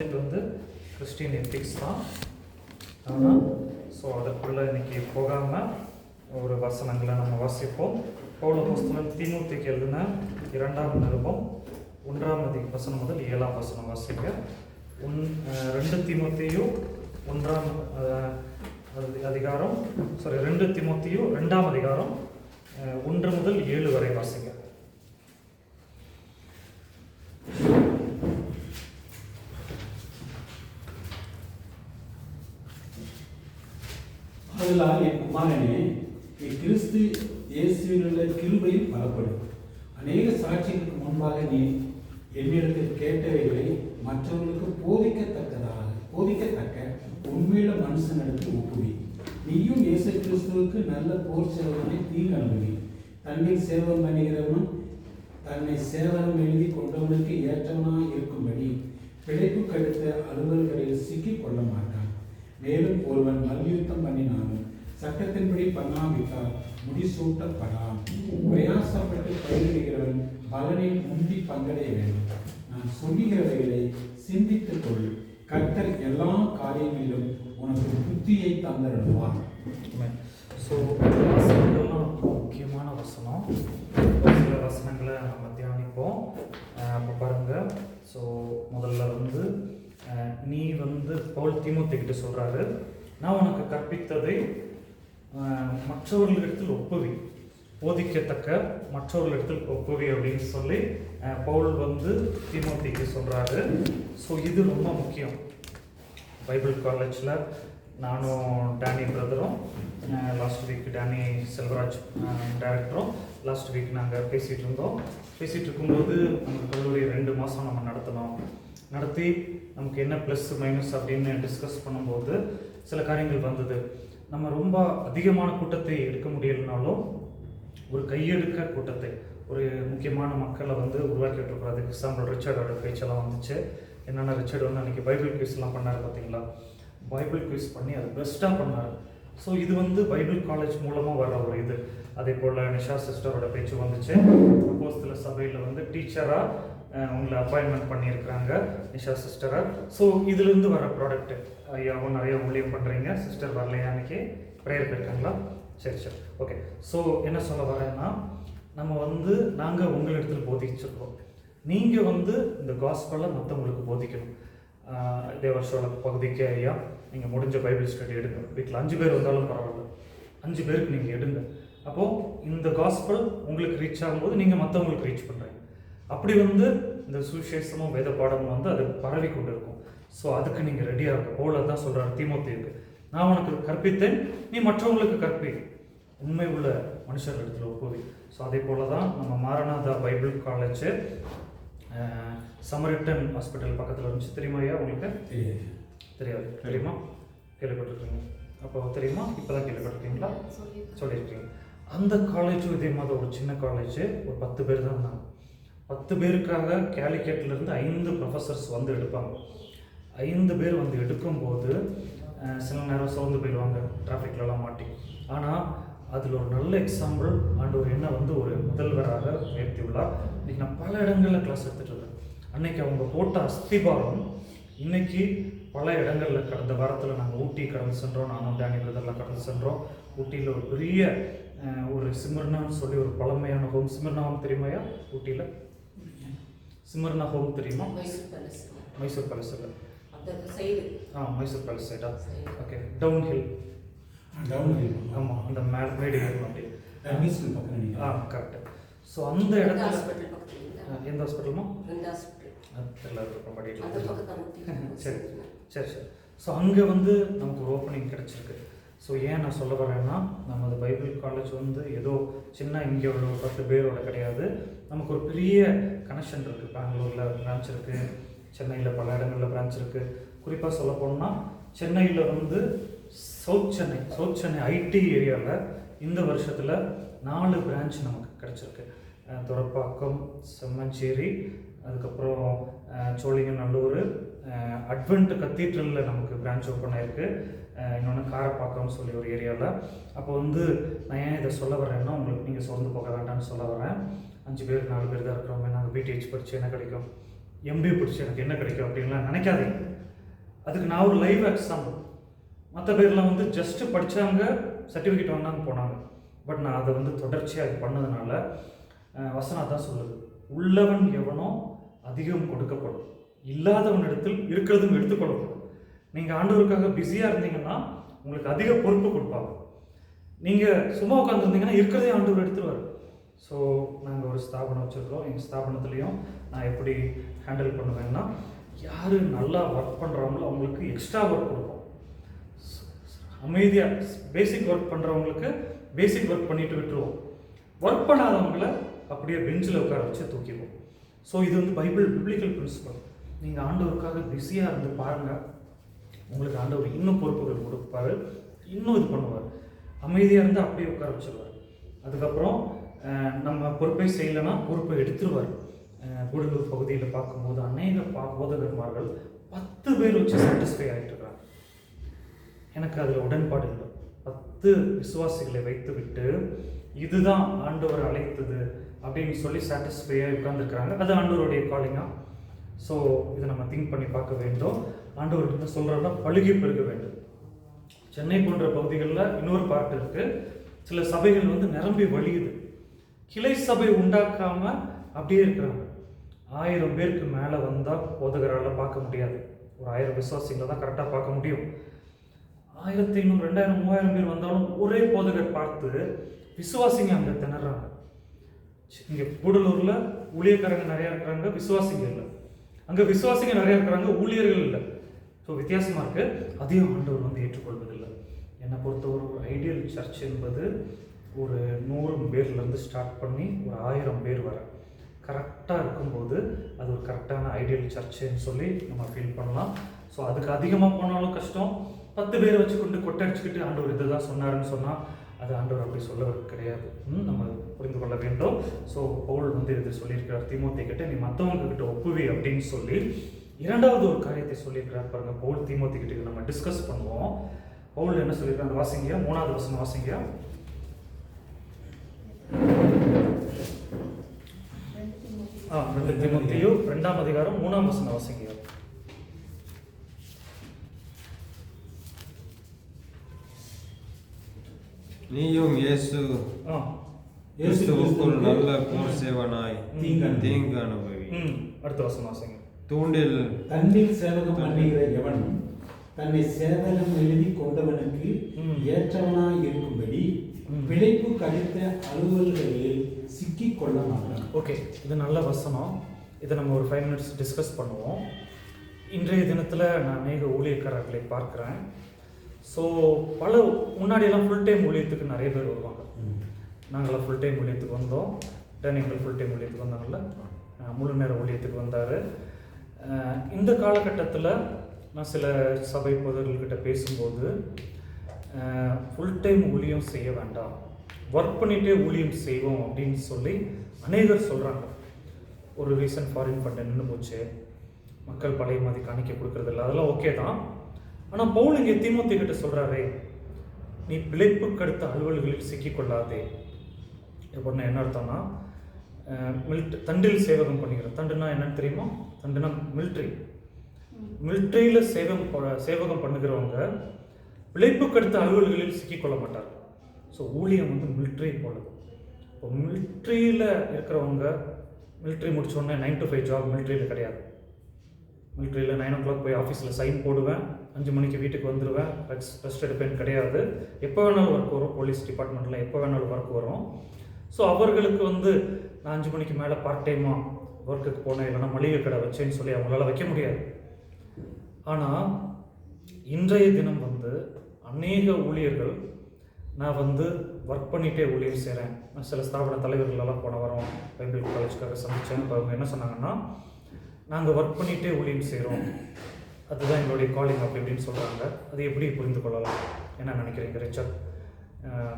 இது வந்து Christian ethics தான். ஆனால் ஸோ அதுக்குள்ளே இன்னைக்கு போகாமல் ஒரு வசனங்களை நம்ம வாசிப்போம். பவுல் அப்போஸ்தலன் தீமோத்தேயுக்கு எழுதின 2ஆம் நிருபம் 1ஆம் வசனம் முதல் 7ஆம் வசனம் வாசிக்க. 2 தீமோத்தேயு 1ஆம் அதிகாரம் 2 தீமோத்தேயு 2ஆம் அதிகாரம் 1 முதல் 7 வரை வாசிக்க. ஆதலால் என் குமாரனே, கிறிஸ்து இயேசுவினுள்ள கிருபையில் பலப்படும். அநேக சாட்சிகளுக்கு முன்பாக நீ என்னிடத்தில் கேட்டவைகளை மற்றவர்களுக்கு போதிக்கத்தக்க உண்மையுள்ள மனுஷனிடத்தில் ஒப்புவி. நீயும் இயேசு கிறிஸ்துவுக்கு நல்ல போர் சேவகனை தீங்கு அனுபவி. தன்னில் சேவகம் பண்ணுகிறவனும் தன்னை சேவகம் எழுதி கொண்டவனுக்கு ஏற்றவனாக இருக்கும்படி பிழைப்பு கடுத்த அலுவல்களில் சிக்கிக் கொள்ள மாட்டான். மேலும் ஒருவன் மல்யுத்தம் பண்ணினாலும் சட்டத்தின்படி பண்ணாவிட்டால் முடிசூட்டப்படான். பிரயாசப்பட்டு பயிரிடுகிறவன் பலனில் முந்தி பங்கடைய வேண்டும். நான் சொல்லுகிறவைகளை சிந்தித்துக் கொள். கர்த்தர் எல்லா காரியங்களிலும் உனக்கு புத்தியை தந்தருள்வார். ஸோ வசனங்கள்லாம் ரொம்ப முக்கியமான வசனம். சில வசனங்களை நம்ம தியானிப்போம். அப்போ பாருங்கள். ஸோ முதல்ல வந்து நீ வந்து பவுல் தீமோத்தேயுக்கிட்ட சொல்கிறாரு, நான் உனக்கு கற்பித்ததை மற்றவர்களிடத்தில் ஒப்புவி, போதிக்கத்தக்க மற்றவர்களிடத்தில் ஒப்புவி அப்படின்னு சொல்லி பவுல் வந்து தீமோத்தேயுக்கு சொல்கிறாரு. ஸோ இது ரொம்ப முக்கியம். பைபிள் காலேஜில் நானும் டேனி பிரதரும் லாஸ்ட் வீக் டேனி செல்வராஜ் டைரக்டரும் லாஸ்ட் வீக் நாங்கள் பேசிகிட்டு இருக்கும்போது நம்ம கல்லூரி 2 மாதம் நம்ம நடத்தி நமக்கு என்ன ப்ளஸ் மைனஸ் அப்படின்னு டிஸ்கஸ் பண்ணும்போது சில காரியங்கள் வந்தது. நம்ம ரொம்ப அதிகமான கூட்டத்தை எடுக்க முடியலனாலும் ஒரு கையெடுக்க கூட்டத்தை, ஒரு முக்கியமான மக்களை வந்து உருவாக்கிட்டு இருக்கிறோம். அதுக்கு எக்ஸாம்பிள் ரிச்சர்டோட பேச்செல்லாம் வந்துச்சு. என்னென்னா ரிச்சர்ட் வந்து அன்றைக்கி பைபிள் குவிஸ்லாம் பண்ணார் பார்த்தீங்களா. பைபிள் குவிஸ் பண்ணி அது பெஸ்ட்டாக பண்ணார். ஸோ இது வந்து பைபிள் காலேஜ் மூலமாக வர்ற ஒரு இது. அதே போல் நிஷா சிஸ்டரோட பேச்சு வந்துச்சு. அப்போஸ்தல சபையில் வந்து டீச்சராக உங்களை அப்பாயின்மெண்ட் பண்ணியிருக்கிறாங்க நிஷா சிஸ்டரை. ஸோ இதுலேருந்து வர ப்ராடக்ட்டு. ஐயாவும் நிறைய ஊழியம் பண்ணுறீங்க. சிஸ்டர் வரலையா அன்றைக்கி? ப்ரேயர் போயிருக்காங்களா? சரி ஓகே. ஸோ என்ன சொல்ல வரேன்னா, நம்ம வந்து நாங்கள் உங்களிடத்தில் போதிச்சிருக்கோம். நீங்கள் வந்து இந்த காஸ்பலை மற்றவங்களுக்கு போதிக்கணும். தேவர்ஷோட பகுதிக்கு ஐயா நீங்கள் முடிஞ்ச பைபிள் ஸ்டடி எடுங்க. வீட்டில் 5 பேர் வந்தாலும் பரவாயில்ல, 5 பேருக்கு நீங்கள் எடுங்க. அப்போது இந்த காஸ்பல் உங்களுக்கு ரீச் ஆகும்போது நீங்கள் மற்றவங்களுக்கு ரீச் பண்ணுறீங்க. அப்படி வந்து இந்த சுவிசேஷமும் வேத பாடமும் வந்து அது பரவி கொண்டு இருக்கும். ஸோ அதுக்கு நீங்கள் ரெடியாக இருக்கும். பவுல் தான் சொல்கிறார் தீமோத்தேயுக்கு, நான் உனக்கு கற்பித்தேன், நீ மற்றவங்களுக்கு கற்பி, உண்மை உள்ள மனுஷர்களிடத்தில் ஒப்புவி. ஸோ அதே போல் தான் நம்ம Maranatha Bible college Samaritan hospital பக்கத்தில் இருந்துச்சு. தெரியுமா ஐயா உங்களுக்கு? தெரியாது. தெரியுமா? கேள்விப்பட்டிருக்கீங்க? அப்போ தெரியுமா? இப்போ தான் கேள்விப்பட்டிருக்கீங்களா? சொல்லியிருக்கீங்க. அந்த காலேஜும் இதே மாதிரி ஒரு சின்ன காலேஜ், ஒரு 10 பேர் தான் இருந்தாங்க. 10 பேருக்காக கேலிக்கேட்லேருந்து 5 ப்ரொஃபஸர்ஸ் வந்து எடுப்பாங்க. 5 பேர் வந்து எடுக்கும்போது சில நேரம் சோர்ந்து போயிடுவாங்க டிராஃபிக்லலாம் மாட்டி. ஆனால் அதில் ஒரு நல்ல எக்ஸாம்பிள் ஆண்டவர் என்ன வந்து ஒரு முதல்வராக உயர்த்தி உள்ளார். இன்றைக்கி நான் பல இடங்களில் கிளாஸ் எடுத்துகிட்டு இருக்கேன். அன்னைக்கு அவங்க போட்ட அஸ்திபாரம் இன்னைக்கு பல இடங்களில், கடந்த வாரத்தில் நாங்கள் ஊட்டி கடந்து சென்றோம். நானும் டேனி பிரதர்லாம் கடந்து சென்றோம். ஊட்டியில் ஒரு பெரிய ஒரு சிமர்னான்னு சொல்லி ஒரு பழமையான ஹோம். Smyrna home தெரியுமாயா? ஊட்டியில் சிமர்னா ஹோம் தெரியுமா? மைசூர் பேலஸ் இல்லை, மைசூர் பேலஸ் சைடா? ஓகே. Town hill. ஆமாம், அந்த மேடு ஏறணும் அப்படி. கரெக்டு. ஸோ அந்த இடத்துல எந்த ஹாஸ்பிட்டலுமா தெரியல, படிக்கலாம். சரி. ஸோ அங்கே வந்து நமக்கு ஒரு ஓப்பனிங் கிடச்சிருக்கு. ஸோ ஏன் நான் சொல்ல வரேன்னா, நமது பைபிள் காலேஜ் வந்து ஏதோ சின்ன இங்கே ஒரு 10 பேரோட கிடையாது. நமக்கு ஒரு பெரிய கனெக்ஷன் இருக்குது. பெங்களூரில் பிரான்ச் இருக்குது, சென்னையில் பல இடங்களில் பிரான்ச் இருக்குது. குறிப்பாக சொல்ல போனோம்னா சென்னையில் வந்து சவுத் சென்னை ஐடி ஏரியாவில் இந்த வருஷத்தில் 4 பிரான்ச் நமக்கு கிடச்சிருக்கு. துரப்பாக்கம், செம்மஞ்சேரி, அதுக்கப்புறம் சோழிங்கநல்லூர், அட்வென்ட் கத்தீட்ரலில் நமக்கு பிரான்ச் ஓப்பன் ஆகிருக்கு. இன்னொன்று காரப்பாக்கம்னு சொல்லி ஒரு ஏரியாவில். அப்போ வந்து நான் ஏன் இதை சொல்ல வரேன்னா, உங்களுக்கு நீங்கள் சோர்ந்து போக வேண்டாம்னு சொல்ல வரேன். 5 பேர் 4 பேர் தான் இருக்கிறோமே, நாங்கள் பிடிஹெச் படித்து என்ன கிடைக்கும், எம்பிஏ படித்து எனக்கு என்ன கிடைக்கும் அப்படின்லாம் நினைக்காதீங்க. அதுக்கு நான் ஒரு லைவ் எக்ஸாம்பிள். மற்ற பேர்லாம் வந்து ஜஸ்ட்டு படித்தாங்க, சர்டிஃபிகேட் வாங்கினாங்க போனாங்க. பட் நான் அதை வந்து தொடர்ச்சியாக இது பண்ணதுனால வசனம் அதான் சொல்லுது, உள்ளவன் எவனோ அதிகம் கொடுக்கப்படும், இல்லாதவனிடத்தில் இருக்கிறதும் எடுத்துக்கொள்ளப்படும். நீங்கள் ஆண்டவருக்காக பிஸியாக இருந்தீங்கன்னா உங்களுக்கு அதிக பொறுப்பு கொடுப்பாங்க. நீங்கள் சும்மா உட்காந்துருந்தீங்கன்னா இருக்கிறதே ஆண்டவர் எடுத்துருவார். ஸோ நாங்கள் ஒரு ஸ்தாபனம் வச்சுருக்கோம். எங்கள் ஸ்தாபனத்துலேயும் நான் எப்படி ஹேண்டில் பண்ணுவேன்னா, யார் நல்லா ஒர்க் பண்ணுறாங்களோ அவங்களுக்கு எக்ஸ்ட்ரா ஒர்க் கொடுப்போம். அமைதியாக பேசிக் ஒர்க் பண்ணுறவங்களுக்கு பேசிக் ஒர்க் பண்ணிட்டு விட்டுருவோம். ஒர்க் பண்ணாதவங்களை அப்படியே பெஞ்சில் உட்கார வச்சு தூக்கிடுவோம். ஸோ இது வந்து பிப்ளிக்கல் பிரின்சிபல். நீங்கள் ஆண்டவருக்காக பிஸியாக இருந்து பாருங்கள், உங்களுக்கு ஆண்டவர் இன்னும் பொறுப்புகள் கொடுப்பாரு, இன்னும் இது பண்ணுவார். அமைதியாக இருந்து அப்படியே உட்கார வச்சுருவார். அதுக்கப்புறம் நம்ம பொறுப்பை செய்யலைன்னா பொறுப்பை எடுத்துருவார். கூடலூர் பகுதியில் பார்க்கும்போது அநேக போதகர்மார்கள் 10 பேர் வச்சு சாட்டிஸ்ஃபை ஆகிட்டு இருக்கிறாங்க. எனக்கு அதில் உடன்பாடு இல்லை. 10 விசுவாசிகளை வைத்து விட்டு இதுதான் ஆண்டவர் அழைத்தது அப்படின்னு சொல்லி சாட்டிஸ்ஃபையாக உட்கார்ந்துருக்கிறாங்க. அது ஆண்டவருடைய காலிங்காக. ஸோ இதை நம்ம திங்க் பண்ணி பார்க்க வேண்டும். ஆண்டவர் என்ன சொல்கிறோன்னா, பழுகி பெருக வேண்டும். சென்னை போன்ற பகுதிகளில் இன்னொரு பார்ட் இருக்குது. சில சபைகள் வந்து நிரம்பி வழியுது. கிளை சபை உண்டாக்காமல் அப்படியே இருக்கிறாங்க. 1000 பேருக்கு மேலே வந்தால் போதகரால் பார்க்க முடியாது. ஒரு 1000 விசுவாசிகளை தான் கரெக்டாக பார்க்க முடியும். 1500, 2000, 3000 பேர் வந்தாலும் ஒரே போதகர் பார்த்து விசுவாசிங்க அங்கே திணறாங்க. இங்கே கூடலூரில் ஊழியக்காரங்க நிறையா இருக்கிறாங்க, விசுவாசிங்க இல்லை. அங்கே விசுவாசிங்க நிறையா இருக்கிறாங்க, ஊழியர்கள் இல்லை. ஸோ வித்தியாசமாக இருக்குது. அதையும் ஆண்டவர் வந்து ஏற்றுக்கொள்வதில்லை. என்னை பொறுத்தவரை ஒரு ஐடியல் சர்ச் என்பது ஒரு 100 பேர்லேருந்து ஸ்டார்ட் பண்ணி ஒரு 1000 பேர் வர கரெக்டாக இருக்கும்போது அது ஒரு கரெக்டான ஐடியல் சர்ச்சுன்னு சொல்லி நம்ம ஃபீல் பண்ணலாம். ஸோ அதுக்கு அதிகமாக போனாலும் கஷ்டம். 10 பேரை வச்சுக்கொண்டு கொட்டடிச்சுக்கிட்டு ஆண்டவர் இதை தான் சொன்னாருன்னு சொன்னால் அது ஆண்டவர் அப்படி சொல்ல கிடையாது. நம்ம புரிந்து கொள்ள வேண்டும். ஸோ பவுல் வந்து இது சொல்லியிருக்கிறார் தீமோத்தேயுக்கிட்ட, நீ மற்றவங்கக்கிட்ட ஒப்புவி அப்படின்னு சொல்லி. இரண்டாவது ஒரு காரியத்தை சொல்லியிருக்கிறார் பாருங்க பவுல் தீமோத்தேயுக்கிட்ட. நம்ம டிஸ்கஸ் பண்ணுவோம். பவுல் என்ன சொல்லியிருக்காரு, அந்த வாசிங்க 3வது வசனம் வாசிங்க. 2 தீமோத்தேயு 2ஆம் அதிகாரம் 3ஆம் வசனம் வாசிங்க. நீயும் கிறிஸ்துவுக்குள் நல்ல போர் சேவனாய் தீங்கு அனுபவி. அடுத்த வசனம் வாசிங்க. தன்னில் சேவகம் பண்ணுகிற எவன் தன்னை சேவகம் எழுதி கொண்டவனுக்கு ஏற்றவனாய் இருக்கும்படி பிழைப்பு கடித்த அலுவல்களில் சிக்கிக் கொள்ள மாட்டான். ஓகே, இது நல்ல வசனம். இதை நம்ம ஒரு 5 minutes டிஸ்கஸ் பண்ணுவோம். இன்றைய தினத்தில் நான் அநேக ஊழியக்காரர்களை பார்க்குறேன். ஸோ முன்னாடியெல்லாம் ஃபுல் டைம் ஊழியத்துக்கு நிறைய பேர் வருவாங்க. நாங்களாம் ஃபுல் டைம் ஊழியத்துக்கு வந்தோம். டேனியல் ஃபுல் டைம் ஊழியத்துக்கு வந்தாங்கல்ல, முழு நேர ஊழியத்துக்கு வந்தார். இந்த காலகட்டத்தில் நான் சில சபை பொதுவர்கள்கிட்ட பேசும்போது ஃபுல் டைம் ஊழியம் செய்ய வேண்டாம், ஒர்க் பண்ணிகிட்டே ஊழியம் செய்வோம் அப்படின்னு சொல்லி அநேகர் சொல்கிறாங்க. ஒரு ரீசன் ஃபாரின் ஃபண்ட் நின்று போச்சு, மக்கள் பழைய மாதிரி காணிக்க கொடுக்குறதில்ல, அதெல்லாம் ஓகே தான். ஆனால் பவுல் இங்கே தீமோத்தேயுக்கிட்ட சொல்கிறாரே, நீ பிழைப்புக்கு அடுத்த அலுவல்களில் சிக்கிக்கொள்ளாதே. எப்படின்னா என்ன அர்த்தம்னா, தண்டில் சேவகம் பண்ணிக்கிறோம். தண்டுனா என்னன்னு தெரியுமா? தண்டுனா மிலிட்ரியில் சேவகம் பண்ணுகிறவங்க பிழைப்புக்கு அடுத்த அலுவல்களில் சிக்கிக்கொள்ள மாட்டார். ஸோ ஊழியம் வந்து மிலிட்ரி போடுது. இப்போ மிலிட்ரியில் இருக்கிறவங்க மிலிட்ரி முடித்தோடனே 9 to 5 ஜாப் மிலிட்ரியில் கிடையாது. மிலிட்ரியில் 9 o'clock போய் ஆஃபீஸில் சைன் போடுவேன், 5 மணிக்கு வீட்டுக்கு வந்துடுவேன், ரெஸ்ட் எடுப்பேன்னு கிடையாது. எப்போ வேணாலும் ஒர்க் வரும். போலீஸ் டிபார்ட்மெண்ட்டில் எப்போ வேணாலும் ஒர்க் வரும். ஸோ அவர்களுக்கு வந்து நான் 5 மணிக்கு மேலே பார்ட் டைமாக ஒர்க்குக்கு போனேன், இல்லைனா மளிகை கடை வச்சேன்னு சொல்லி அவங்களால வைக்க முடியாது. ஆனால் இன்றைய தினம் வந்து அநேக ஊழியர்கள் நான் வந்து ஒர்க் பண்ணிகிட்டே ஊழியர் செய்கிறேன். நான் சில ஸ்தாபன தலைவர்களெல்லாம் போன வாரம் பைபிள் காலேஜுக்காக சந்தித்தேன். இப்போ அவங்க என்ன சொன்னாங்கன்னா, நாங்கள் ஒர்க் பண்ணிகிட்டே ஊழியம் செய்கிறோம், அதுதான் எங்களுடைய காலிங் அப்படி இப்படின்னு சொல்கிறாங்க. அது எப்படி புரிந்து கொள்ளலாம்? என்ன நினைக்கிறீங்க ரிச்சர்ட்?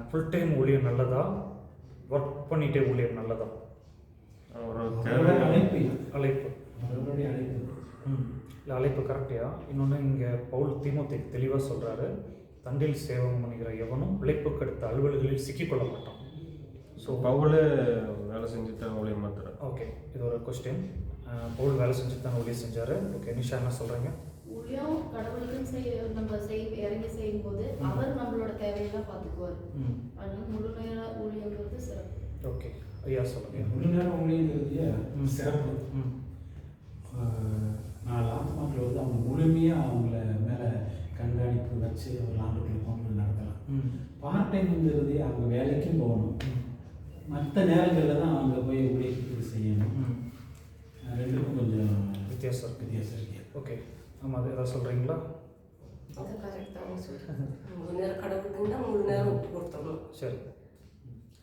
ஃபுல் டைம் ஊழியம் நல்லதா, ஒர்க் பண்ணிகிட்டே ஊழியம் நல்லதா? அழைப்பு இல்லை, அழைப்பு கரெக்டியா? இன்னொன்று இங்கே பவுல் தீமோத்தேயுக்கு தெளிவாக சொல்கிறாரு, தண்டில் சேவகம் பண்ணுகிற எவனும் பிழைப்புக்கு அடுத்த அலுவல்களில் சிக்கிக்கொள்ள மாட்டான். ஸோ பவுலே வேலை செஞ்சு தான் ஊழியம் மாத்துறாரு. ஓகே, இது ஒரு கொஸ்டின். பவுல் வேலை செஞ்சு தான் ஊழியம் செஞ்சார். ஓகே, நிஷா என்ன சொல்கிறீங்க? ஊழியம் கடவுள் எல்லாம் பார்த்துக்குவார். அதனால முழு நேர ஊழியங்கிறது சிறப்பு. ஓகே, ஐயா சொல்லுங்க. முழு நேரம் ஊழியங்கிறது சிறப்பு. 4 ஆத்மாக்கள் வந்து அவங்க முழுமையாக அவங்கள மேலே கண்காணிப்பு வச்சு ஒரு ஆண்டுக்குள்ள கொண்டு நடத்தலாம். பார்ட் டைம்ங்கிறது அவங்க வேலைக்கும் போகணும், மற்ற நேரங்களில் தான் அவங்க போய் ஊழியத்துக்கு செய்யணும். ரெண்டுக்கும் கொஞ்சம் வித்தியாசம் இருக்கு. ஓகே, ஆமாம், அது ஏதாவது சொல்கிறீங்களா? அது கரெக்டாக சொல்கிறேன். முழு நேரம் கடவுளுக்குன்னா முழு நேரம் விட்டு கொடுத்தோம். சரி,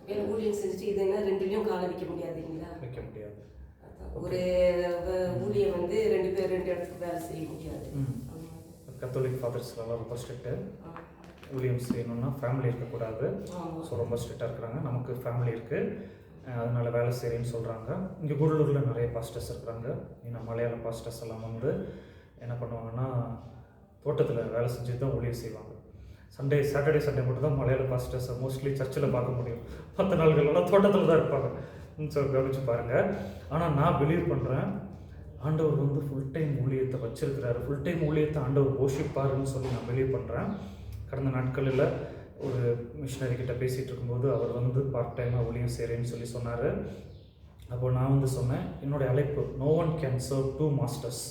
வேலை ஊழியம் செஞ்சுட்டு இதுன்னா 2லையும் காலை வைக்க முடியாதுங்களா? வைக்க முடியாது. ஒரு ஊழியம் வந்து 2 பேர் 2 இடத்துக்கு வேலை செய்ய முடியாது. கத்தோலிக் ஃபாதர்ஸ்லாம் ரொம்ப ஸ்ட்ரிக்ட்டு. ஊழியம் செய்யணும்னா ஃபேமிலி இருக்கக்கூடாது. ஸோ ரொம்ப ஸ்ட்ரிக்டாக இருக்கிறாங்க. நமக்கு ஃபேமிலி இருக்குது, அதனால் வேலை செய்கிறேன்னு சொல்கிறாங்க. இங்கே கூடலூரில் நிறைய பாஸ்டர்ஸ் இருக்கிறாங்க. ஏன்னா மலையாள பாஸ்டர்ஸ் எல்லாம் வந்து என்ன பண்ணுவாங்கன்னா தோட்டத்தில் வேலை செஞ்சு தான் ஊழியம் செய்வாங்க. சாட்டர்டே சண்டே மட்டும் தான் மலையாள பாஸ்டர்ஸை மோஸ்ட்லி சர்ச்சில் பார்க்க முடியும். 10 நாள்களெல்லாம் தோட்டத்தில் தான் இருப்பாங்க. ஸோ கவனிச்சு பாருங்கள். ஆனால் நான் பிலீவ் பண்ணுறேன், ஆண்டவர் வந்து ஃபுல் டைம் ஊழியத்தை வச்சிருக்கிறாரு. ஃபுல் டைம் ஊழியத்தை ஆண்டவர் போஷிப்பாருன்னு சொல்லி நான் பிலீவ் பண்ணுறேன். கடந்த நாட்களில் ஒரு மிஷினரி கிட்ட பேசிகிட்டு இருக்கும்போது அவர் வந்து பார்ட் டைமாக ஊழியம் செய்கிறேன்னு சொல்லி சொன்னார். அப்போது நான் வந்து சொன்னேன், என்னுடைய அழைப்பு no one can serve 2 masters.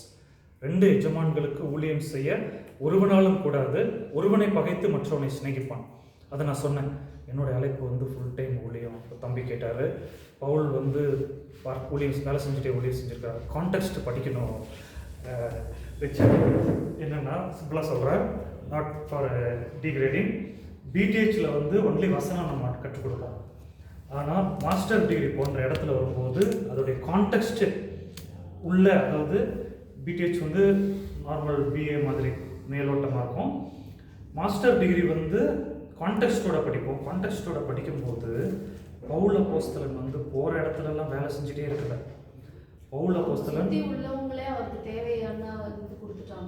2 எஜமான்களுக்கு ஊழியம் செய்ய ஒருவனாலும் கூடாது, ஒருவனை பகைத்து மற்றவனை சிநேகிப்பான். அதை நான் சொன்னேன். என்னுடைய அழைப்பு வந்து ஃபுல் டைம் ஊழியம். தம்பி கேட்டார், பவுல் வந்து ஊழியம் வேலை செஞ்சுட்டே ஊழியம் செஞ்சுருக்காரு, கான்டெக்ஸ்ட் படிக்கணும் என்னென்னா சிம்பிளாக சொல்கிறேன், நாட் ஃபார் டிகிரேடிங். பிடிஹெச்சில் வந்து ஒன்லி வசனம் நம்ம கற்றுக் கொடுப்போம். ஆனால் மாஸ்டர் டிகிரி போன்ற இடத்துல வரும்போது அதோடைய கான்டெக்ஸ்ட்டு உள்ள, அதாவது பிடிஹெச் வந்து நார்மல் பிஏ மாதிரி மேலோட்டமாக இருக்கும். மாஸ்டர் டிகிரி வந்து கான்டெக்ஸ்டோட படிப்போம். கான்டெக்ஸ்டோட படிக்கும்போது பவுல் அப்போஸ்தலன் வந்து போகிற இடத்துலலாம் வேலை செஞ்சுட்டே இருக்கல. பவுல் அப்போஸ்தலன் உள்ளவங்களே அவருக்கு தேவையான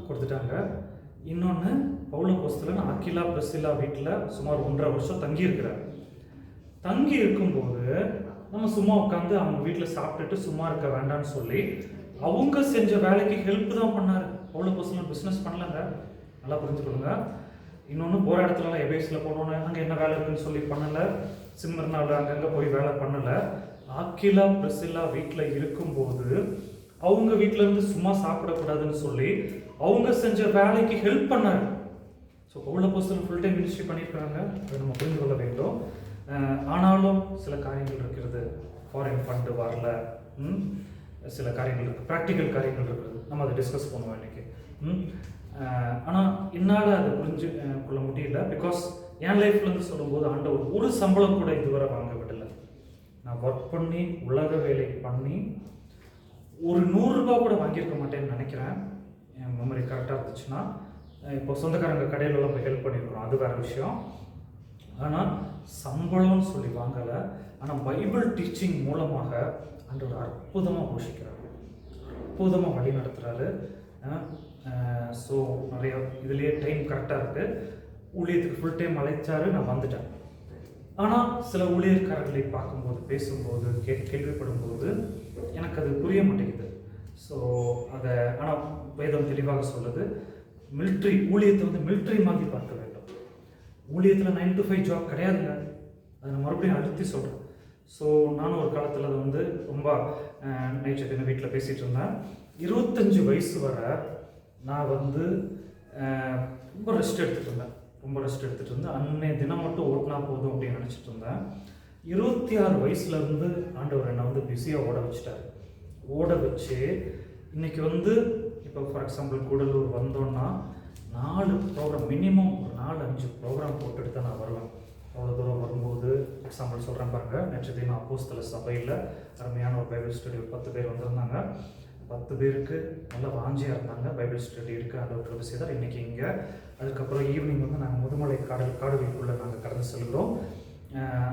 கொடுத்துட்டாங்க. இன்னொன்று, பவுல் அப்போஸ்தலன் அக்கிலா பிரிஸ்சில்லா வீட்டில் சுமார் 1.5 வருஷம் தங்கி இருக்கிறார். தங்கி இருக்கும்போது நம்ம சும்மா உட்காந்து அவங்க வீட்டில் சாப்பிட்டுட்டு சும்மா இருக்க வேண்டாம்னு சொல்லி அவங்க செஞ்ச வேலைக்கு ஹெல்ப் தான் பண்ணார். பவுல் அப்போஸ்தலன் பிஸ்னஸ் பண்ணலங்க, நல்லா புரிஞ்சுக்கொள்ளுங்க. இன்னொன்று, போகிற இடத்துலலாம் எபேஸில் போனோன்னு அங்கே என்ன வேலை இருக்குன்னு சொல்லி பண்ணலை. சிம்மர்னாவில் அங்கங்கே போய் வேலை பண்ணலை. ஆக்கிலா பிரிஸ்சில்லா வீட்டில் இருக்கும்போது அவங்க வீட்டில் இருந்து சும்மா சாப்பிடக்கூடாதுன்னு சொல்லி அவங்க செஞ்ச வேலைக்கு ஹெல்ப் பண்ணார். ஸோ பவுல் அப்போஸ்தலன் ஃபுல் டைம் மினிஸ்ட்ரி பண்ணியிருக்காங்க, அதை நம்ம புரிந்து கொள்ள வேண்டும். ஆனாலும் சில காரியங்கள் இருக்கிறது, ஃபாரின் ஃபண்டு வரல, சில காரியங்கள் இருக்குது, ப்ராக்டிக்கல் காரியங்கள் இருக்குது, நம்ம அதை டிஸ்கஸ் பண்ணுவோம் இன்றைக்கி. ஆனால் என்னால் அதை புரிஞ்சு கொள்ள முடியல. பிகாஸ் என் லைஃப்லேருந்து சொல்லும்போது ஆண்டவர் ஒரு சம்பளம் கூட இதுவரை வாங்க விடலை. நான் ஒர்க் பண்ணி உலக வேலை பண்ணி ஒரு 100 ரூபா கூட வாங்கியிருக்க மாட்டேன்னு நினைக்கிறேன், என் மெமரி கரெக்டாக இருந்துச்சுன்னா. இப்போ சொந்தக்காரங்க கடையிலலாம் போய் ஹெல்ப் பண்ணியிருக்கிறோம், அது வேறு விஷயம். ஆனால் சம்பளம்னு சொல்லி வாங்கலை. ஆனால் பைபிள் டீச்சிங் மூலமாக ஆண்டவர் அற்புதமாக போஷிக்கிறாரு, அற்புதமாக வழி நடத்துகிறாரு. ஸோ நிறைய இதுலேயே டைம் கரெக்டாக இருக்குது. ஊழியத்துக்கு ஃபுல் டைம் அழைச்சாரு, நான் வந்துட்டேன். ஆனால் சில ஊழியர்காரர்களை பார்க்கும்போது, பேசும்போது, கேள்விப்படும்போது எனக்கு அது புரிய மாட்டேங்குது. ஸோ அதை ஆனால் வேதம் தெளிவாக சொல்லுது, மிலிட்ரி ஊழியத்தை வந்து மிலிட்ரி மாதிரி பார்க்க வேண்டும். ஊழியத்தில் 9 to 5 ஜாப் கிடையாதுங்க, அதை நான் மறுபடியும் அழுத்தி சொல்கிறேன். ஸோ நானும் ஒரு காலத்தில் அதை வந்து ரொம்ப நைட் வீட்டில் பேசிகிட்டு இருந்தேன். 25 வயசு வரை நான் வந்து ரொம்ப ரெஸ்ட் எடுத்துகிட்டு இருந்தேன். அன்னைய தினம் மட்டும் ஓட்டினா போதும் அப்படின்னு நினச்சிட்டு இருந்தேன். 26 வயசுலேருந்து ஆண்டவர் என்னை வந்து பிஸியாக ஓட வச்சு இன்றைக்கி வந்து இப்போ ஃபார் எக்ஸாம்பிள் கூடலூர் வந்தோன்னா 4 ப்ரோக்ராம் மினிமம், ஒரு 4-5 ப்ரோக்ராம் போட்டுட்டு தான் நான் வருவேன். அவ்வளோ தூரம் வரும்போது எக்ஸாம்பிள் சொல்கிறேன் பாருங்கள். நேற்று தினம் அப்போஸ்தல சபையில் அருமையான ஒரு பைபிள் ஸ்டடி 10 பேர் வந்திருந்தாங்க. 10 பேருக்கு நல்ல வாஞ்சியாக இருந்தாங்க. பைபிள் ஸ்டடி இருக்குது, அந்த ஒரு செய்தார் இன்றைக்கி இங்கே. அதுக்கப்புறம் ஈவினிங் வந்து நாங்கள் முதுமலை காடுகளுக்குள்ளே நாங்கள் கடந்து செல்கிறோம்.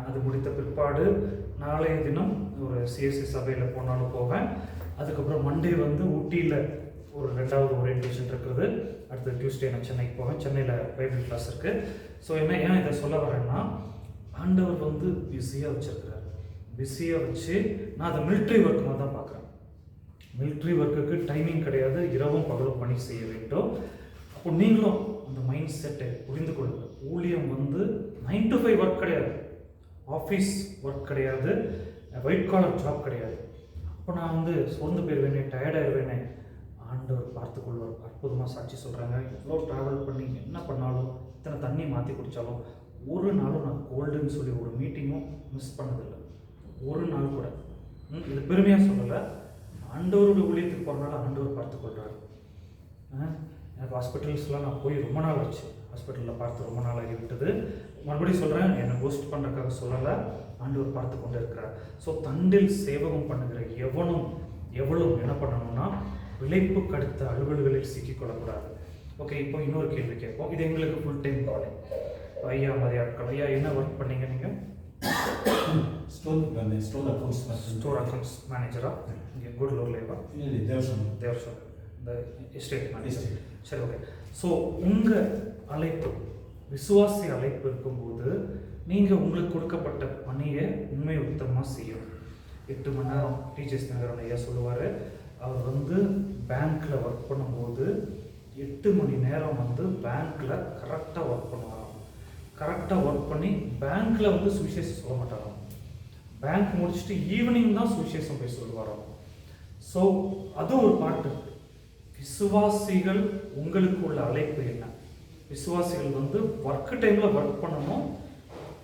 அது முடித்த பிற்பாடு நாளைய தினம் ஒரு சிஎஸ்சி சபையில் போனாலும் போவேன். அதுக்கப்புறம் மண்டே வந்து ஊட்டியில் ஒரு 2வது ஓரியன்டேஷன் இருக்குது. அடுத்து டியூஸ்டே நான் சென்னைக்கு போவேன். சென்னையில் பைபிள் கிளாஸ் இருக்குது. ஸோ ஏன் இதை சொல்ல வரேன்னா, ஆண்டவர் வந்து பிஸியாக வச்சுருக்கிறார். பிஸியாக வச்சு நான் அதை மிலிட்ரி ஒர்க் மாதிரி தான் பார்க்குறேன். மிலிட்ரி ஒர்க்குக்கு டைமிங் கிடையாது, இரவும் பகலும் பணி செய்ய வேண்டும். அப்போ நீங்களும் அந்த மைண்ட் செட்டை புரிந்து கொள்ளுங்கள். ஊழியம் வந்து 9 to 5 ஒர்க் கிடையாது, ஆஃபீஸ் ஒர்க் கிடையாது, ஒயிட் காலர் ஜாப் கிடையாது. அப்போ நான் வந்து சோர்ந்து போயிடுவேனே, டயர்டாகிடுவேனே, ஆண்டவர் பார்த்துக்கொள்வார். அற்புதமாக சாட்சி சொல்கிறாங்க. எவ்வளோ ட்ராவல் பண்ணி என்ன பண்ணாலும், இத்தனை தண்ணி மாற்றி குடித்தாலும் ஒரு நாளும் நான் கோல்டுன்னு சொல்லி ஒரு மீட்டிங்கும் மிஸ் பண்ணதில்லை, ஒரு நாள் கூட. இது பெருமையாக சொல்லலை, ஆண்டவருடைய ஊழியத்துக்கு போகிறனால ஆண்டவர் பார்த்துக்கொள்கிறார். எனக்கு ஹாஸ்பிட்டல்ஸ்லாம் நான் போய் ரொம்ப நாள் ஆச்சு, ஹாஸ்பிட்டலில் பார்த்து ரொம்ப நாள் ஆகிவிட்டது. மறுபடியும் சொல்கிறேன், என்னை போஸ்ட் பண்ணுறதுக்காக சொல்லலை, ஆண்டவர் பார்த்து கொண்டு இருக்கிறார். ஸோ தண்டில் சேவகம் பண்ணுகிற எவ்வளோ என்ன பண்ணணும்னா விளைப்புக்கு அடுத்த அலுவல்களில் சிக்கிக்கொள்ளக்கூடாது. ஓகே, இப்போ இன்னொரு கேள்வி கேட்போம். இது எங்களுக்கு ஃபுல் டைம் காலை. ஐயா மதிய ஆட்கள், ஐயா என்ன ஒர்க் பண்ணீங்க நீங்கள்? ஸ்டோர் அக்கௌண்ட்ஸ் மேனேஜரா? இங்கே கூடலூர்லேவா? தேவசம் இந்த எஸ்டேட் மேனேஜர். சரி, ஓகே. ஸோ உங்கள் அழைப்பு, விசுவாசி அழைப்பு இருக்கும்போது நீங்கள் உங்களுக்கு கொடுக்கப்பட்ட பணியை உண்மை உத்தமாக செய்யும். 8 மணி நேரம் டீச்சர்ஸ் நகரன் ஐயா சொல்லுவார், அவர் வந்து பேங்க்கில் ஒர்க் பண்ணும்போது 8 மணி நேரம் வந்து பேங்க்கில் கரெக்டாக ஒர்க் பண்ணுவாராம். கரெக்டாக ஒர்க் பண்ணி பேங்க்கில் வந்து சுவிசேஷம் சொல்ல மாட்டாராம். பேங்க் முடிச்சுட்டு ஈவினிங் தான் சுவிசேஷம் போய் சொல்லுவாராம். ஸோ அதுவும் ஒரு பாட்டு. விசுவாசிகள் உங்களுக்கு உள்ள அழைப்பு என்ன? விசுவாசிகள் வந்து ஒர்க் டைமில் ஒர்க் பண்ணணும்,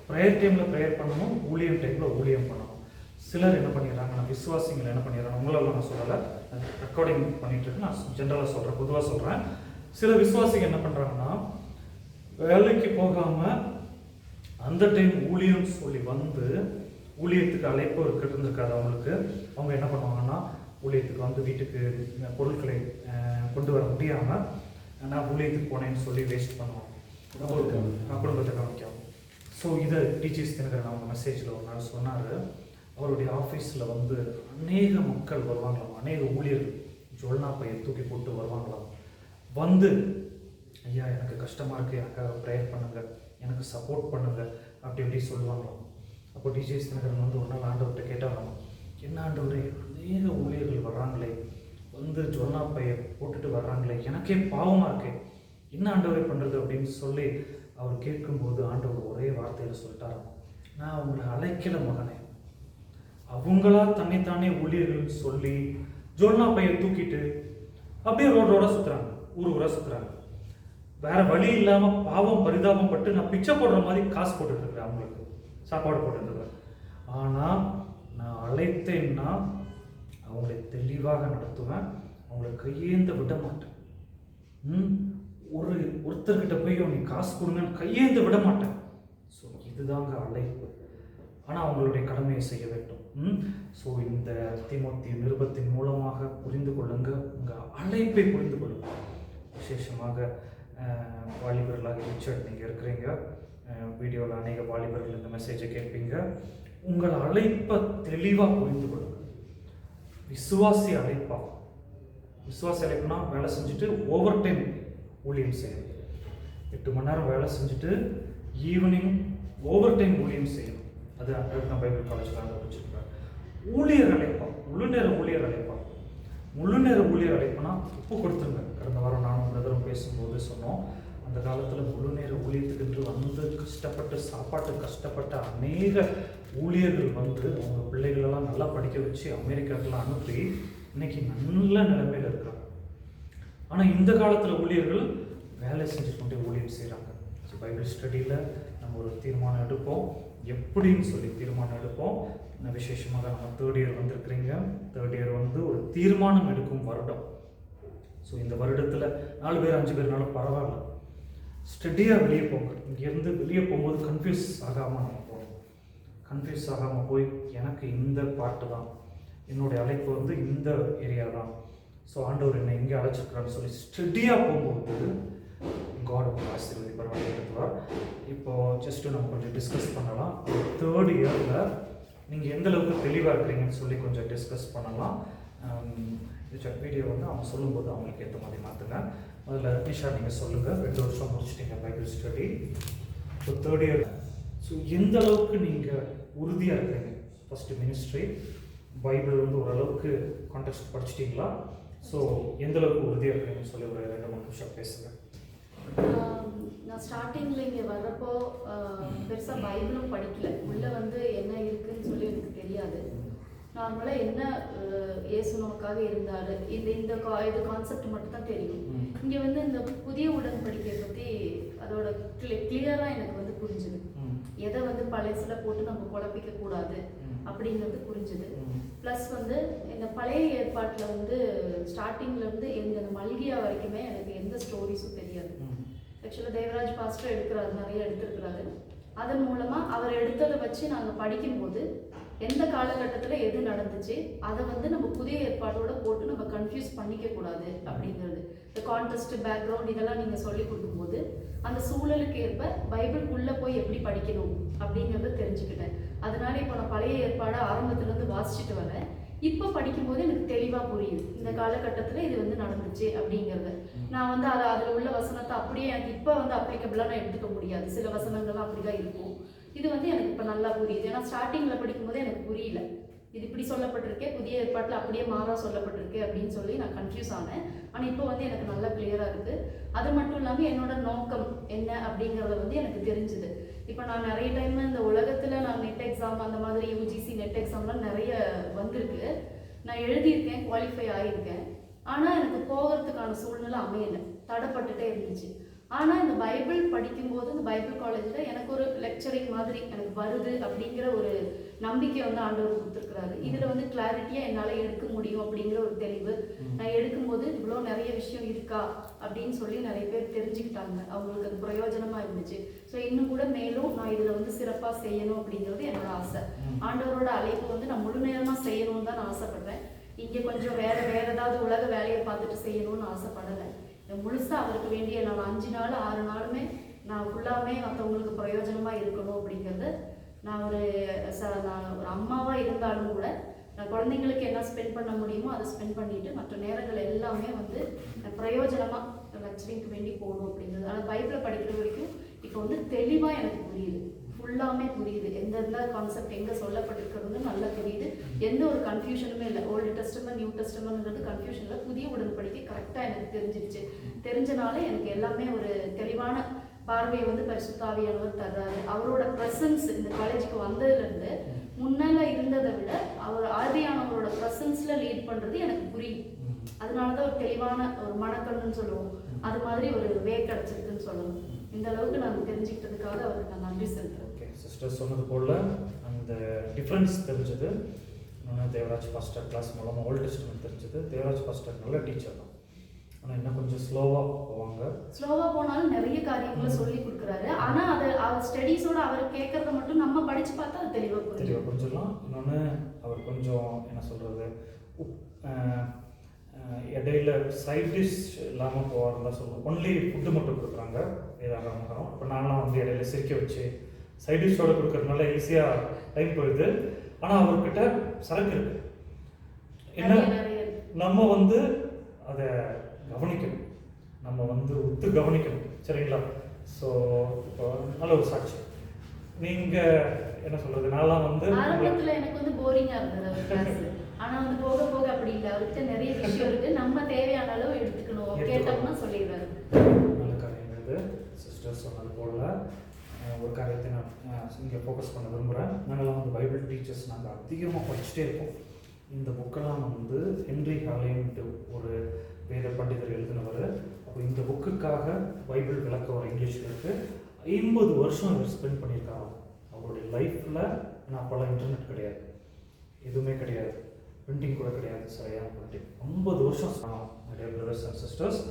ப்ரேயர் டைமில் ப்ரேயர் பண்ணணும், ஊழியம் டைமில் ஊழியம் பண்ணணும். சிலர் என்ன பண்ணிடுறாங்க, நான் விசுவாசிகள் என்ன பண்ணிடுறாங்க, உங்களெல்லாம் நான் சொல்லலை, ரெக்கார்டிங் பண்ணிட்டு இருக்கு, நான் ஜென்ரலாக சொல்கிறேன், பொதுவாக சொல்கிறேன். சில விசுவாசிகள் என்ன பண்ணுறாங்கன்னா, வேலைக்கு போகாமல் அந்த டைம் ஊழியம் சொல்லி வந்து, ஊழியத்துக்கு அழைப்பு இருந்திருக்காது அவங்களுக்கு, அவங்க என்ன பண்ணுவாங்கன்னா, ஊழியத்துக்கு வந்து வீட்டுக்கு பொருட்களை கொண்டு வர முடியாமல் நான் ஊழியத்துக்கு போனேன்னு சொல்லி வேஸ்ட் பண்ணுவாங்க, குடும்பத்தை கவனிக்காம. ஸோ இதை டீச்சர்ஸ் தினகரன் அவங்க மெசேஜில் ஒரு நாள் சொன்னார். அவருடைய ஆஃபீஸில் வந்து அநேக மக்கள் வருவாங்களாம், அநேக ஊழியர்கள் ஜொல்னா பையை தூக்கி போட்டு வருவாங்களாம். வந்து ஐயா எனக்கு கஷ்டமாக இருக்குது, எனக்காக ப்ரேயர் பண்ணுங்கள், எனக்கு சப்போர்ட் பண்ணுங்கள் அப்படி இப்படி சொல்லுவாங்களாம். அப்போ டீச்சர்ஸ் தினகரன் வந்து ஒரு நாள் ஆண்டவர்கிட்ட கேட்டாங்களாம், என்ன ஆண்டவரே, அநேக ஊழியர்கள் வர்றாங்களே, வந்து ஜொல்னா பையை போட்டுட்டு வர்றாங்களே, எனக்கே பாவமாக இருக்கே, என்ன ஆண்டவரே பண்ணுறது அப்படின்னு சொல்லி அவர் கேட்கும்போது ஆண்டவர் ஒரே வார்த்தையில் சொல்லிட்டாராம், நான் அவங்களை அழைக்கல மகனே, அவங்களா தன்னைத்தானே ஊழியர்கள் சொல்லி ஜோல்னா பையை தூக்கிட்டு அப்படியே ரோட சுற்றுறாங்க, ஊராக சுற்றுறாங்க. வேற வழி இல்லாமல் பாவம் பரிதாபம் பட்டு நான் பிச்சை போடுற மாதிரி காசு போட்டுருக்கிறேன், அவங்களுக்கு சாப்பாடு போட்டுருக்கிறேன். ஆனால் நான் அழைத்தேன்னா அவங்களை தெளிவாக நடத்துவேன், அவங்களை கையேந்த விட மாட்டேன். ஒருத்தர்கிட்ட போய் நீ காசு கொடுங்கன்னு கையேந்து விட மாட்டேன். ஸோ இதுதாங்க அழைப்பு. ஆனால் அவங்களுடைய கடமையை செய்ய வேண்டும். ஸோ இந்த தீமோத்தேயு நிருபத்தின் மூலமாக புரிந்து கொள்ளுங்க, உங்கள் அழைப்பை புரிந்து கொள்ளுங்க. விசேஷமாக வாலிபர்களாக ரிச்சர்ட் நீங்கள் இருக்கிறீங்க, வீடியோவில் அநேக வாலிபர்கள் இந்த மெசேஜை கேட்பீங்க. உங்கள் அழைப்பை தெளிவாக புரிந்து கொள்ளுங்க. விசுவாசி அழைப்புனா வேலை செஞ்சுட்டு ஓவர் டைம் ஊழியம் செய்யணும். 8 மணி நேரம் வேலை செஞ்சுட்டு ஈவினிங் ஓவர் டைம் ஊழியம் செய்யணும். அது தான் பைபிள் காலேஜில் ஆரம்பிச்சிருக்காங்க. ஊழியர் அழைப்பா, முழு நேர ஊழியர் அழைப்புனா உப்பு கொடுத்துருங்க. கடந்த வாரம் நானும் பிரதரும் பேசும்போது சொன்னோம், அந்த காலத்தில் முழு நேர ஊழியத்துக்கு வந்து கஷ்டப்பட்டு சாப்பாட்டு கஷ்டப்பட்ட அநேக ஊழியர்கள் வந்து அவங்க பிள்ளைகளெல்லாம் நல்லா படிக்க வச்சு அமெரிக்காக்கெல்லாம் அனுப்பி இன்னைக்கு நல்ல நிலைமையில் இருக்கிறாங்க. ஆனால் இந்த காலத்தில் ஊழியர்கள் வேலை செஞ்சு கொண்டே ஊழியம் செய்கிறாங்க. ஸோ பைபிள் ஸ்டடியில் நம்ம ஒரு தீர்மானம் எடுப்போம், எப்படின்னு சொல்லி தீர்மானம் எடுப்போம். விசேஷமாக நம்ம 3rd இயர் வந்திருக்கிறீங்க. 3rd இயர் வந்து ஒரு தீர்மானம் எடுக்கும் வருடம். ஸோ இந்த வருடத்தில் 4 பேர் 5 பேர்னாலும் பரவாயில்ல, ஸ்டடியாக வெளியே போங்க. இங்கேருந்து வெளியே போகும்போது கன்ஃபியூஸ் ஆகாமல் நம்ம போகணும். கன்ஃபியூஸ் ஆகாமல் போய் எனக்கு இந்த பாட்டு தான், என்னுடைய அழைப்பு வந்து இந்த ஏரியா தான், ஸோ ஆண்டவர் என்னை எங்கே அழைச்சிருக்கிறான்னு சொல்லி ஸ்டடியாக போகும்போது காட் உங்களுக்கு ஆசீர்வதிப்பார், வழிநடத்துவார். இப்போது ஜஸ்ட்டு நம்ம கொஞ்சம் டிஸ்கஸ் பண்ணலாம். 3rd இயரில் நீங்கள் எந்த அளவுக்கு தெளிவாக இருக்கிறீங்கன்னு சொல்லி கொஞ்சம் டிஸ்கஸ் பண்ணலாம். வீடியோ வந்து அவங்க சொல்லும்போது அவங்களுக்கு ஏற்ற மாதிரி மாற்றுங்க. முதல்ல நிஷா நீங்கள் சொல்லுங்கள், 2 வருஷம் முடிச்சிட்டிங்க Bible study. So 3rd year, so எந்த அளவுக்கு நீங்கள் உறுதியாக இருக்கிறீங்க? ஃபஸ்ட்டு மினிஸ்ட்ரி, பைபிள் வந்து ஓரளவுக்கு கான்டெக்ஸ்ட் படிச்சிட்டிங்களா? ஸோ எந்த அளவுக்கு உறுதியாக இருக்கிறீங்கன்னு சொல்லி ஒரு 2-3 நிமிஷம் பேசுங்க. நான் ஸ்டார்டிங்கில் இங்கே வர்றப்போ பெருசாக பைபிளும் படிக்கல. உள்ளே வந்து என்ன இருக்குன்னு சொல்லி எனக்கு தெரியாது. நார்மலாக என்ன இயேசு நமக்காக இருந்தார் இந்த இது கான்செப்ட் மட்டும் தான் தெரியும். இங்கே வந்து இந்த புதிய உடன்படிக்கையை பற்றி அதோட கிளியராக எனக்கு வந்து புரிஞ்சுது. எதை வந்து பழசுல போட்டு நம்ம குழப்பிக்க கூடாது அப்படிங்கிறது புரிஞ்சுது. ப்ளஸ் வந்து இந்த பழைய ஏற்பாட்டில் வந்து ஸ்டார்டிங்லேருந்து இந்த மல்கியா வரைக்குமே எனக்கு எந்த ஸ்டோரிஸும் தெரியாது. ஆக்சுவலாக தேவராஜ் பாஸ்டர் எடுக்கிறாரு, நிறைய எடுத்திருக்கிறாரு. அதன் மூலமாக அவர் எடுத்ததை வச்சு நாங்கள் படிக்கும்போது எந்த காலகட்டத்தில் எது நடந்துச்சு அதை வந்து நம்ம புதிய ஏற்பாட்டோட போட்டு நம்ம கன்ஃபியூஸ் பண்ணிக்க கூடாது அப்படிங்கிறது. இந்த கான்டெஸ்ட் பேக்ரவுண்ட் இதெல்லாம் நீங்கள் சொல்லி கொடுக்கும்போது அந்த சூழலுக்கு ஏற்ப பைபிளுக்குள்ளே போய் எப்படி படிக்கணும் அப்படிங்கிறத தெரிஞ்சுக்கிட்டேன். அதனால இப்போ நான் பழைய ஏற்பாடை ஆரம்பத்துலேருந்து வாசிச்சுட்டு வரேன். இப்போ படிக்கும்போது எனக்கு தெளிவாக புரியுது இந்த காலகட்டத்தில் இது வந்து நடந்துச்சு அப்படிங்கிறது. நான் வந்து அதில் உள்ள வசனத்தை அப்படியே எனக்கு இப்போ வந்து அப்ளிகபிளாக நான் எடுத்துக்க முடியாது. சில வசனங்கள்லாம் அப்படி தான் இருக்கும். இது வந்து எனக்கு இப்போ நல்லா புரியுது. ஏன்னா ஸ்டார்டிங்கில் படிக்கும்போது எனக்கு புரியல. இது இப்படி சொல்லப்பட்டிருக்கே, புதிய ஏற்பாட்டில் அப்படியே மாறா சொல்லப்பட்டிருக்கு அப்படின்னு சொல்லி நான் கன்ஃபியூஸ் ஆனேன். ஆனால் இப்போ வந்து எனக்கு நல்லா கிளியராக இருக்குது. அது மட்டும் இல்லாமல் என்னோட நோக்கம் என்ன அப்படிங்கிறத வந்து எனக்கு தெரிஞ்சுது. இப்போ நான் நிறைய டைம் இந்த உலகத்தில் நான் நெட் எக்ஸாம் அந்த மாதிரி யூஜிசி நெட் எக்ஸாம்லாம் நிறைய வந்திருக்கு. நான் எழுதியிருக்கேன், குவாலிஃபை ஆகியிருக்கேன். ஆனால் எனக்கு போகிறதுக்கான சூழ்நிலை அமையலை, தடைப்பட்டுட்டே இருந்துச்சு. ஆனால் இந்த பைபிள் படிக்கும்போது இந்த பைபிள் காலேஜில் எனக்கு ஒரு லெக்சரிங் மாதிரி எனக்கு வருது அப்படிங்கிற ஒரு நம்பிக்கை வந்து ஆண்டவர் கொடுத்துருக்குறாரு. இதில் வந்து கிளாரிட்டியாக என்னால் எடுக்க முடியும் அப்படிங்கிற ஒரு தெளிவு. நான் எடுக்கும்போது இவ்வளோ நிறைய விஷயம் இருக்கா அப்படின்னு சொல்லி நிறைய பேர் தெரிஞ்சுக்கிட்டாங்க. அவங்களுக்கு அது பிரயோஜனமாக இருந்துச்சு. ஸோ இன்னும் கூட மேலும் நான் இதில் வந்து சிறப்பாக செய்யணும் அப்படிங்கிறது என்னோட ஆசை. ஆண்டவரோட அழைப்பு வந்து நான் முழு நேரமாக செய்யணும்னு தான் நான் ஆசைப்படுறேன். இங்கே கொஞ்சம் வேறு ஏதாவது உலக வேலையை பார்த்துட்டு செய்யணும்னு ஆசைப்படலை. முழுசாக அவருக்கு வேண்டிய நான் 5 நாள் 6 நாளுமே நான் ஃபுல்லாமே மற்றவங்களுக்கு பிரயோஜனமாக இருக்கணும் அப்படிங்கிறது. நான் ஒரு அம்மாவாக இருந்தாலும் கூட நான் குழந்தைங்களுக்கு என்ன ஸ்பெண்ட் பண்ண முடியுமோ அதை ஸ்பெண்ட் பண்ணிவிட்டு மற்ற நேரங்கள் எல்லாமே வந்து பிரயோஜனமாக லெக்சரிங்க்கு வேண்டி போகணும் அப்படிங்கிறது. ஆனால் பைபிளை படிக்கிற வரைக்கும் இப்போ வந்து தெளிவாக எனக்கு புரியுது, ஃபுல்லாமே புரியுது. எந்தெந்த கான்செப்ட் எங்கே சொல்லப்பட்டிருக்கிறது நல்லா தெரியுது. எந்த ஒரு கன்ஃபியூஷனுமே இல்லை. ஓல்டு டெஸ்டமெண்ட் நியூ டெஸ்டமெண்ட்ன்றது கன்ஃபியூஷன் இல்லை. புதிய உடன்படிக்கை கரெக்டாக எனக்கு தெரிஞ்சிருச்சு. தெரிஞ்சனால எனக்கு எல்லாமே ஒரு தெளிவான பார்வையை வந்து பரிசுத்த ஆவியானவர் தர்றாரு. அவரோட ப்ரெசன்ஸ் இந்த காலேஜுக்கு வந்ததுலேருந்து முன்னால் இருந்ததை விட அவர் ஆவியானவரோட ப்ரெசன்ஸில் லீட் பண்ணுறது எனக்கு புரியும். அதனால தான் ஒரு தெளிவான ஒரு மனக்கண்ணுன்னு சொல்லுவோம், அது மாதிரி ஒரு வே கிடச்சிருக்குன்னு சொல்லணும். இந்த அளவுக்கு நான் தெரிஞ்சுக்கிட்டதுக்காக அவருக்கு நான் நன்றி செலுத்துறேன். ஓகே சிஸ்டர் சொன்னது போல் அந்த டிஃப்ரென்ஸ் தெரிஞ்சது. இன்னொன்று தேவராஜ் பாஸ்டர் கிளாஸ் மூலமாக ஓல்டு டெஸ்டமெண்ட் தெரிஞ்சது. தேவராஜ் பாஸ்டர் நல்ல டீச்சர் தான், ஆனால் இன்னும் கொஞ்சம் ஸ்லோவாக போவாங்க. ஸ்லோவாக போனாலும் நிறைய காரியங்களை சொல்லி கொடுக்குறாரு. ஆனால் அதை அவர் ஸ்டடீஸோட அவர் கேட்குறத மட்டும் நம்ம படித்து பார்த்தா அது தெளிவாக புரிஞ்சிடலாம். இன்னொன்று அவர் கொஞ்சம் என்ன சொல்கிறது, இடையில சைட் டிஷ் இல்லாமல் போவார் தான் சொல்லுவோம். ஒன்லி ஃபுட்டு மட்டும் கொடுக்குறாங்க வேதாகமம். இப்போ நான்லாம் வந்து இடையில சிரிக்க வச்சு சைட் டிஷ்ஷோடு கொடுக்குறதுனால ஈஸியாக டைம் போயிடுது. ஆனால் அவர்கிட்ட சரக்கு இருக்கு. என்ன நம்ம வந்து அதை கவனிக்கணும், நம்ம வந்து ஒத்து கவனிக்கணும். சரிங்களா? ஸோ இப்போ நல்ல ஒரு சாட்சி. நீங்கள் என்ன சொல்கிறது, நான்லாம் வந்து ஆரம்பத்தில் எனக்கு வந்து போரிங்காக இருந்தது அவர் கிளாஸ். ஆனால் வந்து போக போக அப்படி இல்லை, அவர்கிட்ட நிறைய விஷயம் இருக்குது. நம்ம தேவையான அளவு எடுத்துக்கணும், கேட்டோம்னா சொல்லிடுறாரு. நல்ல காரியம் இது. சிஸ்டர் சொன்னது போல் ஒரு காரியத்தை நான் இங்கே ஃபோக்கஸ் பண்ண விரும்புகிறேன். நாங்கள்லாம் வந்து பைபிள் டீச்சர்ஸ் நாங்கள் அதிகமாக படிச்சுட்டே இருப்போம். இந்த புக்கெல்லாம் வந்து ஹென்ரி ஹாலேன்ட்டு ஒரு வேத பண்டிதர் எழுதினவர். அப்போ இந்த புக்குக்காக பைபிள் விளக்க ஒரு இங்கிலீஷில் இருக்குது. 50 வருஷம் அவர் ஸ்பெண்ட் பண்ணியிருக்காங்க அவருடைய லைஃப்பில். ஏன்னா அப்போல்லாம் இன்டர்நெட் கிடையாது, எதுவுமே கிடையாது, பிரிண்டிங் கூட கிடையாது, சரியான பிரிண்டிங். 50 வருஷம் நிறைய பிரதர்ஸ் அண்ட் சிஸ்டர்ஸ்.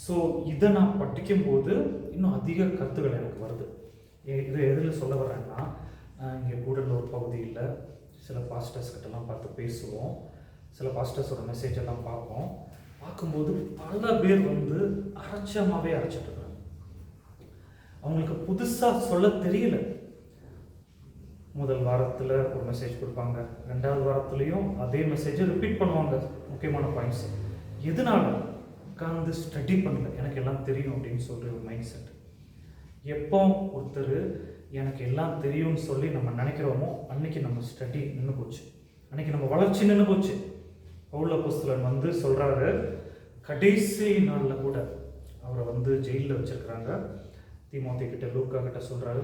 ஸோ இதை நான் படிக்கும்போது இன்னும் அதிக கருத்துக்கள் எனக்கு வருது. இதை எதில் சொல்ல வரேன்னா, இங்கே கூடல ஒரு பகுதியில் சில பாஸ்டர்ஸ் கிட்டலாம் பார்த்து பேசுவோம். சில பாஸ்டர்ஸோட மெசேஜ் எல்லாம் பார்ப்போம். பார்க்கும்போது பல பேர் வந்து அரைச்சமாகவே அரைச்சிட்ருக்காங்க. அவங்களுக்கு புதுசாக சொல்ல தெரியல. முதல் வாரத்தில் ஒரு மெசேஜ் கொடுப்பாங்க, 2வது வாரத்துலேயும் அதே மெசேஜை ரிப்பீட் பண்ணுவாங்க. முக்கியமான பாயிண்ட்ஸ் எதனால உட்காந்து ஸ்டடி பண்ணல, எனக்கு எல்லாம் தெரியும் அப்படின்னு சொல்கிற ஒரு மைண்ட் செட். எப்போ ஒருத்தர் எனக்கு எல்லாம் தெரியும்னு சொல்லி நம்ம நினைக்கிறோமோ அன்னைக்கு நம்ம ஸ்டடி நின்று போச்சு, அன்னைக்கு நம்ம வளர்ச்சி நின்று போச்சு. பவுல் அப்போஸ்தலன் வந்து சொல்கிறாரு, கடைசி நாளில் கூட அவரை வந்து ஜெயிலில் வச்சுருக்கிறாங்க. தீமோத்தேயு கிட்ட லூக்கா கிட்ட சொல்கிறாரு,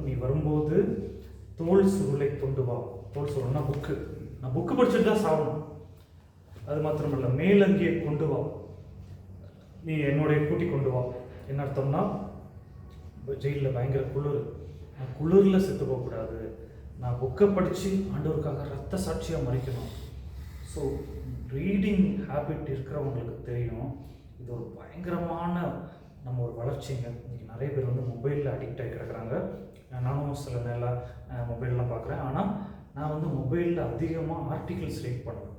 நீ வரும்போது தோல் சுருளை கொண்டு வா. தோல் சுருள்னா புக்கு. நான் புக்கு படிச்சுட்டு தான் சாகணும். அது மாத்திரமல்ல, மேலங்கியை கொண்டு வா, நீ என்னுடைய கூட்டி கொண்டு வா. என்ன அர்த்தம்னா, ஜெயிலில் பயங்கர குளிர், நான் குளிரில் செத்து போகக்கூடாது, நான் புக்கை படித்து ஆண்டவருக்காக ரத்த சாட்சியாக மறிக்கணும். ஸோ ரீடிங் ஹேபிட் இருக்கிறவங்களுக்கு தெரியும், இது ஒரு பயங்கரமான நம்ம ஒரு வளர்ச்சிங்க. இன்றைக்கி நிறைய பேர் வந்து மொபைலில் அடிக்ட் ஆகி கிடக்குறாங்க. நானும் சில நேரம் மொபைல்லாம் பார்க்குறேன். ஆனால் நான் வந்து மொபைலில் அதிகமாக ஆர்டிகிள்ஸ் ரீட் பண்ணுவேன்.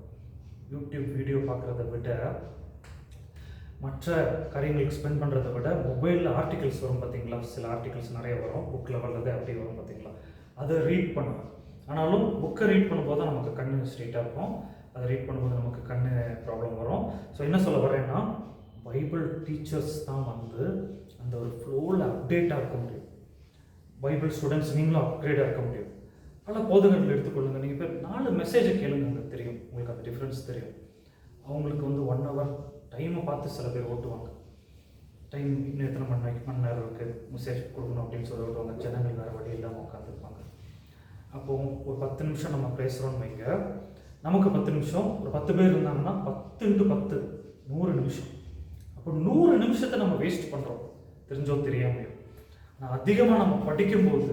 யூடியூப் வீடியோ பார்க்குறத விட, மற்ற காரியங்களுக்கு ஸ்பெண்ட் பண்ணுறதை விட மொபைலில் ஆர்டிகிள்ஸ் வரும் பார்த்தீங்களா, சில ஆர்டிகிள்ஸ் நிறைய வரும், புக்கில் வர்றது அப்படி வரும் பார்த்தீங்களா, அதை ரீட் பண்ணுவேன். ஆனாலும் புக்கை ரீட் பண்ணும்போது தான் நமக்கு கண் ஸ்ட்ரெயிட்டாக இருக்கும், அதை ரீட் பண்ணும்போது நமக்கு கண் ப்ராப்ளம் வரும். ஸோ என்ன சொல்ல வரேன்னா, பைபிள் டீச்சர்ஸ் தான் வந்து அந்த ஒரு ஃப்ளோவில் அப்டேட்டாக இருக்க முடியும். பைபிள் ஸ்டூடெண்ட்ஸ் நீங்களும் அப்கிரேடாக இருக்க முடியும். பல போதகர்கள் எடுத்துக்கொள்ளுங்கள். நீங்கள் பேர் 4 மெசேஜை கேளுங்க, உங்களுக்கு தெரியும், உங்களுக்கு அந்த டிஃப்ரென்ஸ் தெரியும். அவங்களுக்கு வந்து 1 hour டைமை பார்த்து சில பேர் ஓட்டுவாங்க. டைம் இன்னும் எத்தனை மணி நேரம் இருக்குது, மெசேஜ் கொடுக்கணும் அப்படின்னு சொல்லி ஓட்டுவாங்க. ஜனங்கள் வேறு வழி இல்லாமல் உட்காந்துருப்பாங்க. அப்போது ஒரு 10 நிமிஷம் நம்ம பேசுகிறோன்னு வைங்க, நமக்கு 10 நிமிஷம், ஒரு 10 பேர் இருந்தாங்கன்னா 10 × 10 100 நிமிஷம். அப்போ 100 நிமிஷத்தை நம்ம வேஸ்ட் பண்ணுறோம், தெரிஞ்சோ தெரியாமையோ. ஆனால் அதிகமாக நம்ம படிக்கும்போது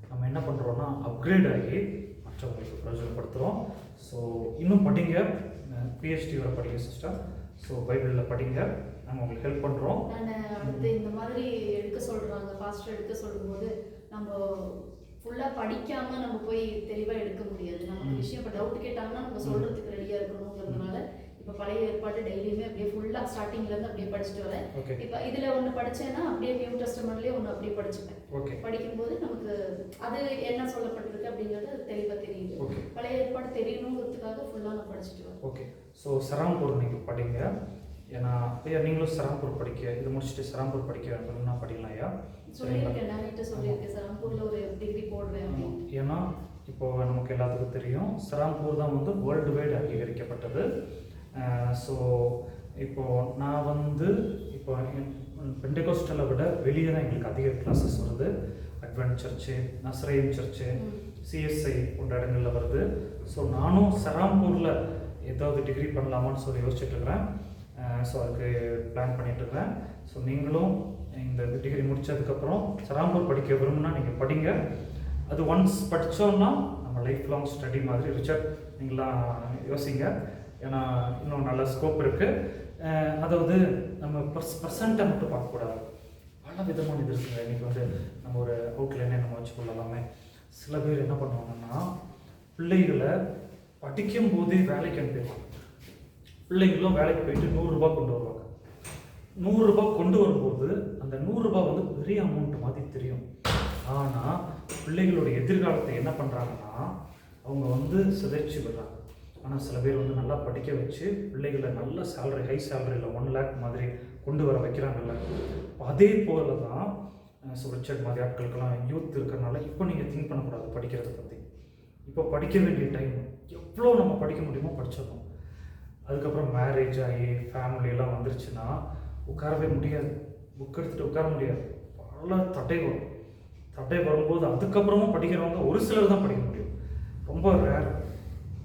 நம்ம என்ன பண்ணுறோன்னா, அப்கிரேட் ஆகி மற்றவங்களுக்கு பிரயோஜனப்படுத்துகிறோம். ஸோ இன்னும் படிங்க, PhD வரை படிங்க சிஸ்டர். ஸோ பைபிளில் படிங்க, நாங்கள் உங்களுக்கு ஹெல்ப் பண்ணுறோம். நான் அடுத்து இந்த மாதிரி எடுக்க சொல்கிறாங்க, ஃபாஸ்ட்டாக எடுக்க சொல்லும்போது நம்ம ஃபுல்லாக படிக்காமல் நம்ம போய் தெளிவாக எடுக்க முடியாது. நமக்கு விஷயம் இப்போ டவுட் கேட்டாங்கன்னா நம்ம சொல்கிறதுக்கு ரெடியாக இருக்கணுங்கிறதுனால இப்போ பழைய ஏற்பாடு டெய்லியுமே அப்படியே ஃபுல்லாக ஸ்டார்டிங்லேருந்து அப்படியே படிச்சுட்டு வரேன். இப்போ இதில் ஒன்று படித்தேன்னா அப்படியே நியூ டெஸ்டமெண்ட்லேயே ஒன்று அப்படியே படிச்சுப்பேன். படிக்கும்போது நமக்கு அது என்ன சொல்லப்பட்டிருக்கு அப்படிங்கிறது தெளிவாக தெரியுது. பழைய ஏற்பாடு தெரியணுங்கிறதுக்காக ஃபுல்லாக நான் படிச்சுட்டு வரேன். ஓகே. ஸோ சராம்பூர் நீங்கள் படிங்க. ஏன்னா ஐயா நீங்களும் சராம்பூர் படிக்க, இது முடிச்சுட்டு சராம்பூர் படிக்க வேணும்னா படிக்கலாம் ஐயா. சொல்லியிருக்கேன், நான் சொல்லியிருக்கேன் சராம்பூரில் ஒரு டிகிரி போடுவேன். ஏன்னா இப்போ நமக்கு எல்லாத்துக்கும் தெரியும், சராம்பூர் தான் வந்து வேர்ல்டு வைடு அங்கீகரிக்கப்பட்டது. ஸோ இப்போது நான் வந்து இப்போ பெண்டெகோஸ்டலை விட வெளியே தான் எங்களுக்கு அதிக கிளாஸஸ் வருது. அட்வென்ட் சர்ச்சு, நஸ்ரேன் சர்ச்சு, CSI போன்ற இடங்களில் வருது. ஸோ நானும் சராம்பூரில் ஏதாவது டிகிரி பண்ணலாமான்னு சொல்லி யோசிச்சுட்ருக்கிறேன். ஸோ அதுக்கு பிளான் பண்ணிகிட்ருக்கிறேன். ஸோ நீங்களும் இந்த டிகிரி முடித்ததுக்கப்புறம் சராம்பூர் படிக்க விரும்புனா நீங்கள் படிங்க. அது ஒன்ஸ் படித்தோன்னா நம்ம லைஃப் லாங் ஸ்டடி மாதிரி. ரிச்சர்ட் நீங்களாம் யோசிங்க, ஏன்னா இன்னும் நல்ல ஸ்கோப் இருக்குது. அதாவது நம்ம பர்சன்ட்டை மட்டும் பார்க்கக்கூடாது, பல விதமான இது இருக்குங்க. இன்றைக்கி வந்து நம்ம ஒரு அவுட்லைனே நம்ம வச்சுக்கொள்ளலாமே. சில பேர் என்ன பண்ணுவாங்கன்னா, பிள்ளைகளை படிக்கும் போதே வேலைக்கு அனுப்பிடுவாங்க. பிள்ளைங்களும் வேலைக்கு போயிட்டு 100 ரூபா கொண்டு வருவாங்க. 100 ரூபா கொண்டு வரும்போது அந்த 100 ரூபா வந்து பெரிய அமௌண்ட் மாதிரி தெரியும். ஆனால் பிள்ளைகளோட எதிர்காலத்தை என்ன பண்ணுறாங்கன்னா, அவங்க வந்து சிதைச்சி விடுறாங்க. ஆனால் சில பேர் வந்து நல்லா படிக்க வச்சு பிள்ளைகளை நல்ல சேலரி, ஹை சேலரியில் 1 lakh மாதிரி கொண்டு வர வைக்கிறாங்கல்ல. அதே போல தான் ரிச்சர்ட் மாதிரி ஆட்களுக்கெல்லாம் யூத் இருக்கிறனால இப்போ நீங்கள் திங்க் பண்ணக்கூடாது படிக்கிறத பற்றி. இப்போ படிக்க வேண்டிய டைம் எவ்வளோ நம்ம படிக்க முடியுமோ படிச்சிடணும். அதுக்கப்புறம் மேரேஜ் ஆகி ஃபேமிலியெல்லாம் வந்துருச்சுன்னா உட்காரவே முடியாது, புக் எடுத்துகிட்டு உட்கார முடியாது. பல தடை வரும். தடை வரும்போது அதுக்கப்புறமும் படிக்கிறவங்க ஒரு சிலர் தான் படிக்க முடியும், ரொம்ப ரேர்.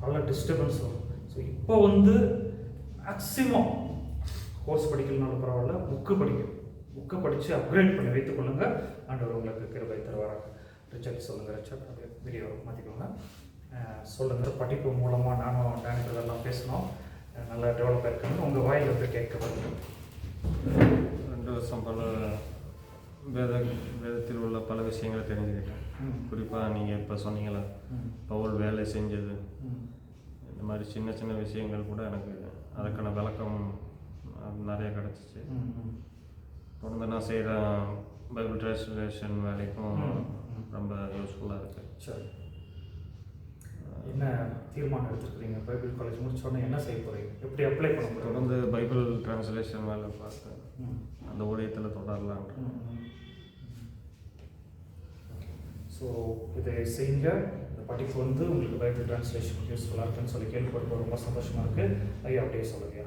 பல டிஸ்டர்பன்ஸ் வரும். ஸோ இப்போ வந்து மேக்ஸிமம் கோர்ஸ் படிக்கலனாலும் பரவாயில்ல, புக்கு படிக்கும். புக்கை படித்து அப்கிரேட் பண்ணி வைத்துக் கொள்ளுங்கள். ஆண்டவர் உங்களுக்கு கிருபை தருவாராங்க. ரிச்சர்ட் சொல்லுங்கள். ரிச்சர்ட் அப்படியே வீடியோ மாற்றிக்கோங்க. சொல்லுங்கள். படிப்பு மூலமாக நானும் டேனிக்கெல்லாம் பேசணும், நல்லா டெவலப் ஆகிருக்காங்க. உங்கள் வாயில் வந்து கேட்கப்படுது. 2 வருஷம் பல வேதத்தில் உள்ள பல விஷயங்களை தெரிஞ்சுக்கிட்டேன். குறிப்பாக நீங்கள் இப்போ சொன்னீங்களா, பவுல் வேலை செஞ்சது, இந்த மாதிரி சின்ன சின்ன விஷயங்கள் கூட எனக்கு அதுக்கான விளக்கம் நிறைய கிடச்சிச்சு. தொடர்ந்து நான் செய்கிற பைபிள் டிரான்ஸ்லேஷன் வேலைக்கும் ரொம்ப யூஸ்ஃபுல்லாக இருக்குது. சரி, என்ன தீர்மானம் எடுத்துருக்கிறீங்க? பைபிள் காலேஜ் முடிச்சோடனே என்ன செய்ய போகிறீங்க? எப்படி அப்ளை பண்ண போகிறீங்க? தொடர்ந்து பைபிள் டிரான்ஸ்லேஷன் வேலை பார்த்து அந்த ஊழியத்தில் தொடரலாம். ஸோ இதை செய்யுங்க. இந்த படிப்பு வந்து உங்களுக்கு பைபிள் டிரான்ஸ்லேஷன் யூஸ்ஃபுல்லாக இருக்குன்னு சொல்லி கேள்விப்பட்டு ரொம்ப சந்தோஷமாக இருக்குது. ஐயா அப்படியே சொல்லுங்க.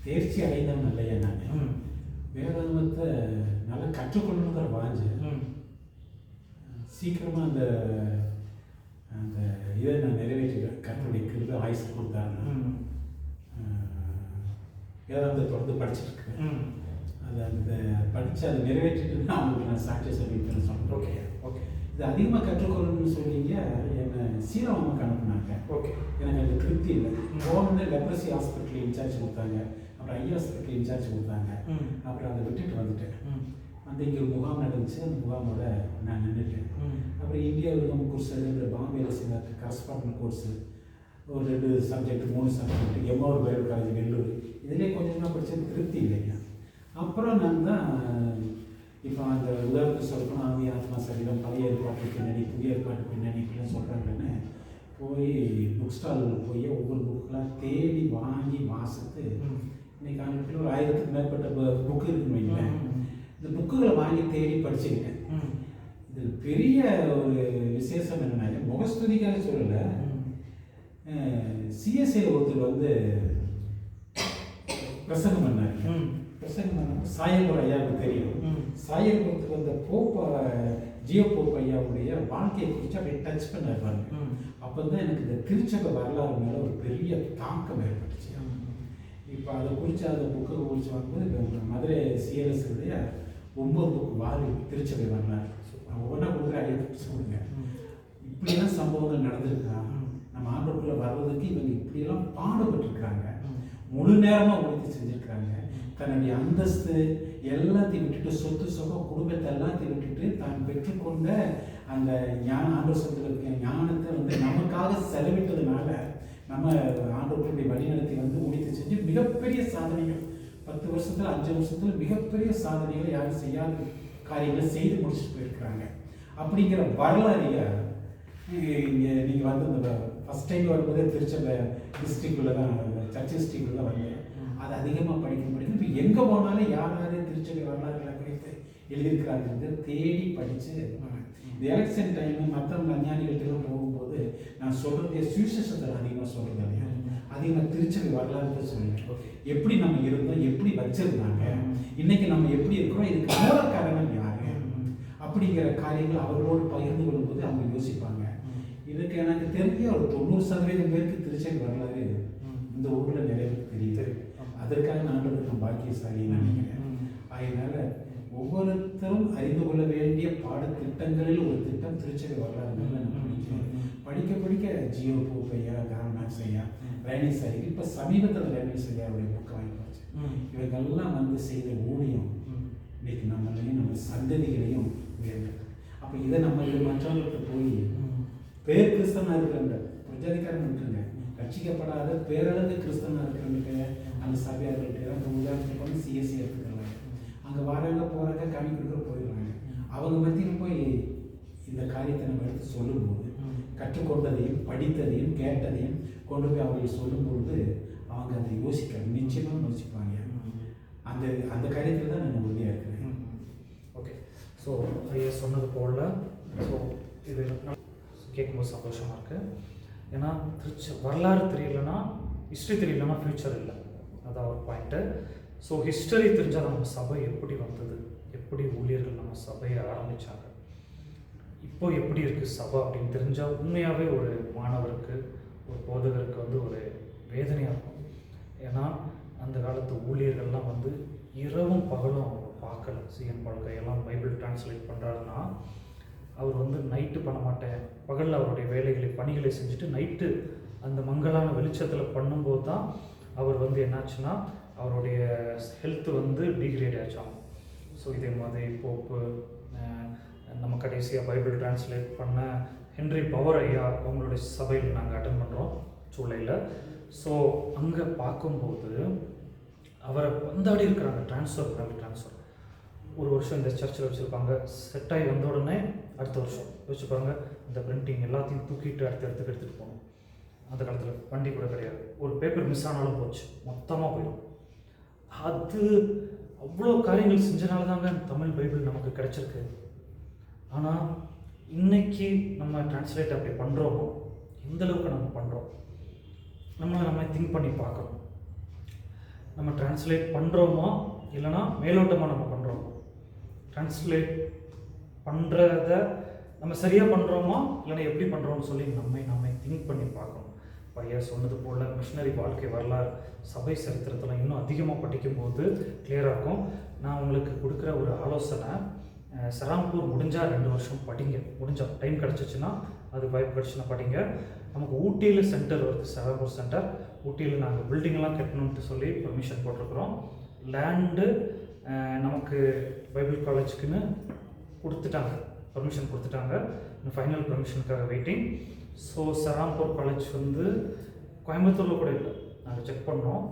தேர்ச்சி அடைந்தவன் இல்லையா நான். வேதாகமத்தை நல்லா கற்றுக்கொள்ளணுங்கிற வாஞ்சு சீக்கிரமாக அந்த அந்த இதை நான் நிறைவேற்றிடுவேன். கற்றுடைய கிருபை ஆயுசு கொடுத்தாருன்னா வேதாகமத்தை தொடர்ந்து படிச்சுருக்கேன். அதை அந்த படித்து அதை நிறைவேற்றிட்டுன்னா அவங்களுக்கு நான் சாட்சியம் சொல்லிட்டு சொல்கிறேன். Okay okay. இது அதிகமாக கற்றுக்கொள்ளணும்னு சொல்லிங்க என்னை சீரமாக்கு அனுப்புனாங்க. ஓகே. எனக்கு அது திருப்தி இல்லை. போனது லெப்ரசி ஹாஸ்பிட்டல் இன்சார்ஜ் கொடுத்தாங்க, அப்புறம் ஐ ஹாஸ்பிட்டல் இன்சார்ஜ் கொடுத்தாங்க. அப்புறம் அதை விட்டுட்டு வந்துட்டேன். அந்த இங்கே ஒரு முகாம் நடந்துச்சு, அந்த முகாமோட நான் நின்றுட்டேன். அப்புறம் இந்தியாவில் நம்ம கோர்ஸ் இந்த பாம்பேயில் சில கரஸ்பாண்டன்ட் கோர்ஸு ஒரு 2 subject 3 subject MR Bible college Vellore இதிலே கொஞ்சமாக படித்தது திருப்தி இல்லைங்க. அப்புறம் நான் தான் இப்போ அந்த உதாரணத்தை சொல்லணும், ஆவி ஆத்மா சரீரம் பழைய ஏற்பாட்டு பின்னணி புதிய ஏற்பாட்டு பின்னணி இப்படிலாம் சொல்கிறாங்கன்னு போய் புக் ஸ்டாலில் போய் ஒவ்வொரு புக்கெலாம் தேடி வாங்கி வாசித்து இன்னைக்கு ஆண்டுக்குள்ள ஒரு 1000க்கு மேற்பட்ட புக்கு இருக்குன்னு வைங்களேன். இந்த புக்குகளை வாங்கி தேடி படிச்சுக்கிட்டேன். இது பெரிய ஒரு விசேஷம் என்னன்னா, முகஸ்துதிக்காக சொல்லலை, சிஎஸ்ஐயில் ஒருத்தர் வந்து பிரசங்கம் பண்ணார். பிரசங்கம் பண்ண சாயல்புரம் ஐயாவுக்கு தெரியும். சாயல்புரத்துக்கு வந்த ஜியோ போப் ஐயாவுடைய வாழ்க்கையை குறித்து அப்படியே டச் பண்ண பாருங்க. அப்போ தான் எனக்கு இந்த திருச்சபை வரலாறு மேலே ஒரு பெரிய தாக்கம் ஏற்பட்டுச்சு. இப்போ அதை குறித்து அந்த புக்கை குறித்து வாங்கும்போது மதுரை சிஎல்எஸ்டைய 9 புக்கு வாரி திருச்சபை வரலாறு ஒவ்வொன்றா கொடுக்குற ஐயா கொடுங்க. இப்படியெல்லாம் சம்பவங்கள் நடந்திருக்கா, நம்ம ஆண்டுக்குள்ளே வர்றதுக்கு இவங்க இப்படியெல்லாம் பாடுபட்டுருக்காங்க, முழு நேரமாக உழைத்து செஞ்சுருக்காங்க. தன்னுடைய அந்தஸ்து எல்லாத்தையும் விட்டுட்டு சொத்து சுகம் குடும்பத்தை எல்லாத்தையும் விட்டுட்டு தான் பெற்றுக்கொண்ட அந்த ஆண்டவர் சொத்துல ஞானத்தை வந்து நமக்காக செலவிட்டதுனால நம்ம ஆண்டவர்களுடைய வழிநடத்தி வந்து முடித்து செஞ்சு மிகப்பெரிய சாதனைகள் 10 வருஷத்துல 5 வருஷத்துல மிகப்பெரிய சாதனைகள் யாரும் செய்யாத காரியங்களை செய்து முடிச்சுட்டு போயிருக்கிறாங்க. அப்படிங்கிற வரலாறைய நீங்கள் வந்து இந்த ஃபஸ்ட் டைம் வரும்போதே திருச்சபை டிஸ்ட்ரிக்டில் தான் சர்ச் டிஸ்ட்ரிக்டில் தான் வந்தேன். அது அதிகமாக படிக்க இப்போ எங்கே போனாலும் யாராவது திருச்சபை வரலாறுகளை குறித்து எழுதியிருக்கிறாங்க தேடி படித்து இந்த எலெக்ஷன் டைமு மற்றவங்க அஞ்ஞானிகள்கிட்ட போகும்போது நான் சொல்கிறதே சுவிசேஷத்தை அதிகமாக சொல்கிறது இல்லையா, அதிகமாக திருச்சபை வரலாறு சொல்லுவேன். எப்படி நம்ம இருந்தோம், எப்படி வச்சிருந்தாங்க, இன்னைக்கு நம்ம எப்படி இருக்கிறோம், இதுக்கு மூல காரணம் யாரு அப்படிங்கிற காரியங்கள் அவர்களோடு பகிர்ந்து கொள்ளும்போது அவங்க யோசிப்பாங்க. இதுக்கு எனக்கு தெரிஞ்ச ஒரு 90% பேருக்கு திருச்சபை வரலாறு இந்த ஊரில் நிறைய பேருக்கு தெரியுது. அதற்காக நான் பாக்கியசாலின்னு நினைக்கிறேன். அதனால ஒவ்வொருத்தரும் அறிந்து கொள்ள வேண்டிய பாடத்திட்டங்களில் ஒரு திட்டம் திருச்சபை வரலாறு. படிக்க படிக்க ஜியோ போப் ஐயா, காரநாக்ஸ் ஐயா, ரேனிஸ் ஐயா, இப்போ சமீபத்தில் ரேனிஸ் ஐயாவுடைய புக்கை வாங்கி போச்சு. இவங்கெல்லாம் வந்து செய்த ஊழியம் இன்னைக்கு நம்மளையும் நம்ம சந்ததிகளையும் உயர்ந்தது. அப்போ இதை நம்ம மற்றவங்கள்ட்ட போய் பேர் கிறிஸ்தவனாக இருக்கிறவங்க பிரஜாதிகாரம் இருக்குங்க, ரட்சிக்கப்படாத பேரளவு கிறிஸ்தவனாக இருக்கிறவங்க அந்த சபையார்கள்ட்ட அந்த உதாரணத்துக்கு வந்து சிஎஸ்சி எடுத்துக்கிறாங்க. அங்கே வராங்க போகிறாங்க காணி கொடுக்குற போயிடுறாங்க. அவங்க மத்தியில் போய் இந்த காரியத்தை நம்ம எடுத்து சொல்லும்போது கற்றுக்கொண்டதையும் படித்ததையும் கேட்டதையும் கொண்டு போய் அவங்களுக்கு சொல்லும்போது அவங்க அதை யோசிக்கிறாங்க, நிச்சயமாக யோசிப்பாங்க. அந்த அந்த காரியத்தில் தான் நான் உறுதியாக இருக்கிறேன். ஓகே. ஸோ ஐயா சொன்னது போல் ஸோ இது கேட்கும்போது சந்தோஷமாக இருக்குது. ஏன்னா வரலாறு தெரியலன்னா, ஹிஸ்ட்ரி தெரியலன்னா ஃப்யூச்சர் இல்லை, அதான் ஒரு பாயிண்ட்டு. ஸோ ஹிஸ்டரி தெரிஞ்சால் நம்ம சபை எப்படி வந்தது, எப்படி ஊழியர்கள் நம்ம சபையை ஆரம்பித்தாங்க, இப்போ எப்படி இருக்குது சபை அப்படின்னு தெரிஞ்சால் உண்மையாகவே ஒரு மாணவருக்கு ஒரு போதகருக்கு வந்து ஒரு வேதனையாக இருக்கும். ஏன்னா அந்த காலத்து ஊழியர்கள்லாம் வந்து இரவும் பகலும் அவங்க பார்க்கல. சிஎன் கையெல்லாம் பைபிள் டிரான்ஸ்லேட் பண்ணுறாருன்னா அவர் வந்து நைட்டு பண்ண மாட்டேன், பகலில் அவருடைய வேலைகளை பணிகளை செஞ்சுட்டு நைட்டு அந்த மங்கலான வெளிச்சத்தில் பண்ணும்போது தான் அவர் வந்து என்னாச்சுன்னா அவருடைய ஹெல்த்து வந்து டீக்ரேட் ஆச்சாங்க. ஸோ இதே மாதிரி போப்பு நம்ம கடைசியாக பைபிள் டிரான்ஸ்லேட் பண்ண ஹென்ரி பவர் ஐயா அவங்களுடைய சபையில் நாங்கள் அட்டன் பண்ணுறோம் ஜூலையில். ஸோ அங்கே பார்க்கும்போது அவரை வந்தாடி இருக்கிறாங்க, ட்ரான்ஸ்ஃபர் ஒரு வருஷம் இந்த சர்ச்சில் வச்சுருப்பாங்க, செட் ஆகி வந்த உடனே அடுத்த வருஷம் வச்சுப்பாங்க. இந்த பிரிண்டிங் எல்லாத்தையும் தூக்கிட்டு அடுத்த இடத்துக்கு எடுத்துகிட்டு போகணும். அந்த காலத்தில் வண்டி கூட கிடையாது, ஒரு பேப்பர் மிஸ் ஆனாலும் போச்சு, மொத்தமாக போயிடும். அது அவ்வளோ காரியங்கள் செஞ்சனால தாங்க தமிழ் பைபிள் நமக்கு கிடைச்சிருக்கு. ஆனால் இன்னைக்கு நம்ம டிரான்ஸ்லேட் அப்படி பண்ணுறோமோ, எந்தளவுக்கு நம்ம பண்ணுறோம், நம்ம திங்க் பண்ணி பார்க்கணும். நம்ம டிரான்ஸ்லேட் பண்ணுறோமா இல்லைனா மேலோட்டமாக நம்ம பண்ணுறோமா? டிரான்ஸ்லேட் பண்ணுறத நம்ம சரியாக பண்ணுறோமா இல்லைனா எப்படி பண்ணுறோம்னு சொல்லி நம்மை திங்க் பண்ணி பார்க்கணும். பையா சொன்னது போல் மிஷினரி வாழ்க்கை வரலாறு, சபை சரித்திரத்தெல்லாம் இன்னும் அதிகமாக படிக்கும்போது கிளியராக இருக்கும். நான் உங்களுக்கு கொடுக்குற ஒரு ஆலோசனை, சராம்பூர் முடிஞ்சால் 2 வருஷம் படிங்க. முடிஞ்சால் டைம் கிடச்சிச்சின்னா, அது வாய்ப்பு கிடச்சுன்னா படிங்க. நமக்கு ஊட்டியில் சென்டர் வருது, சராம்பூர் சென்டர். ஊட்டியில் நாங்கள் பில்டிங்லாம் கட்டணுன்ட்டு சொல்லி பெர்மிஷன் போட்டிருக்கிறோம். லேண்டு நமக்கு பைபிள் காலேஜுக்குன்னு கொடுத்துட்டாங்க, பெர்மிஷன் கொடுத்துட்டாங்க. இன்னும் ஃபைனல் பெர்மிஷனுக்காக வெயிட்டிங். ஸோ சராம்பூர் காலேஜ் வந்து கோயம்புத்தூரில் கூட இல்லை, நாங்கள் செக் பண்ணோம்.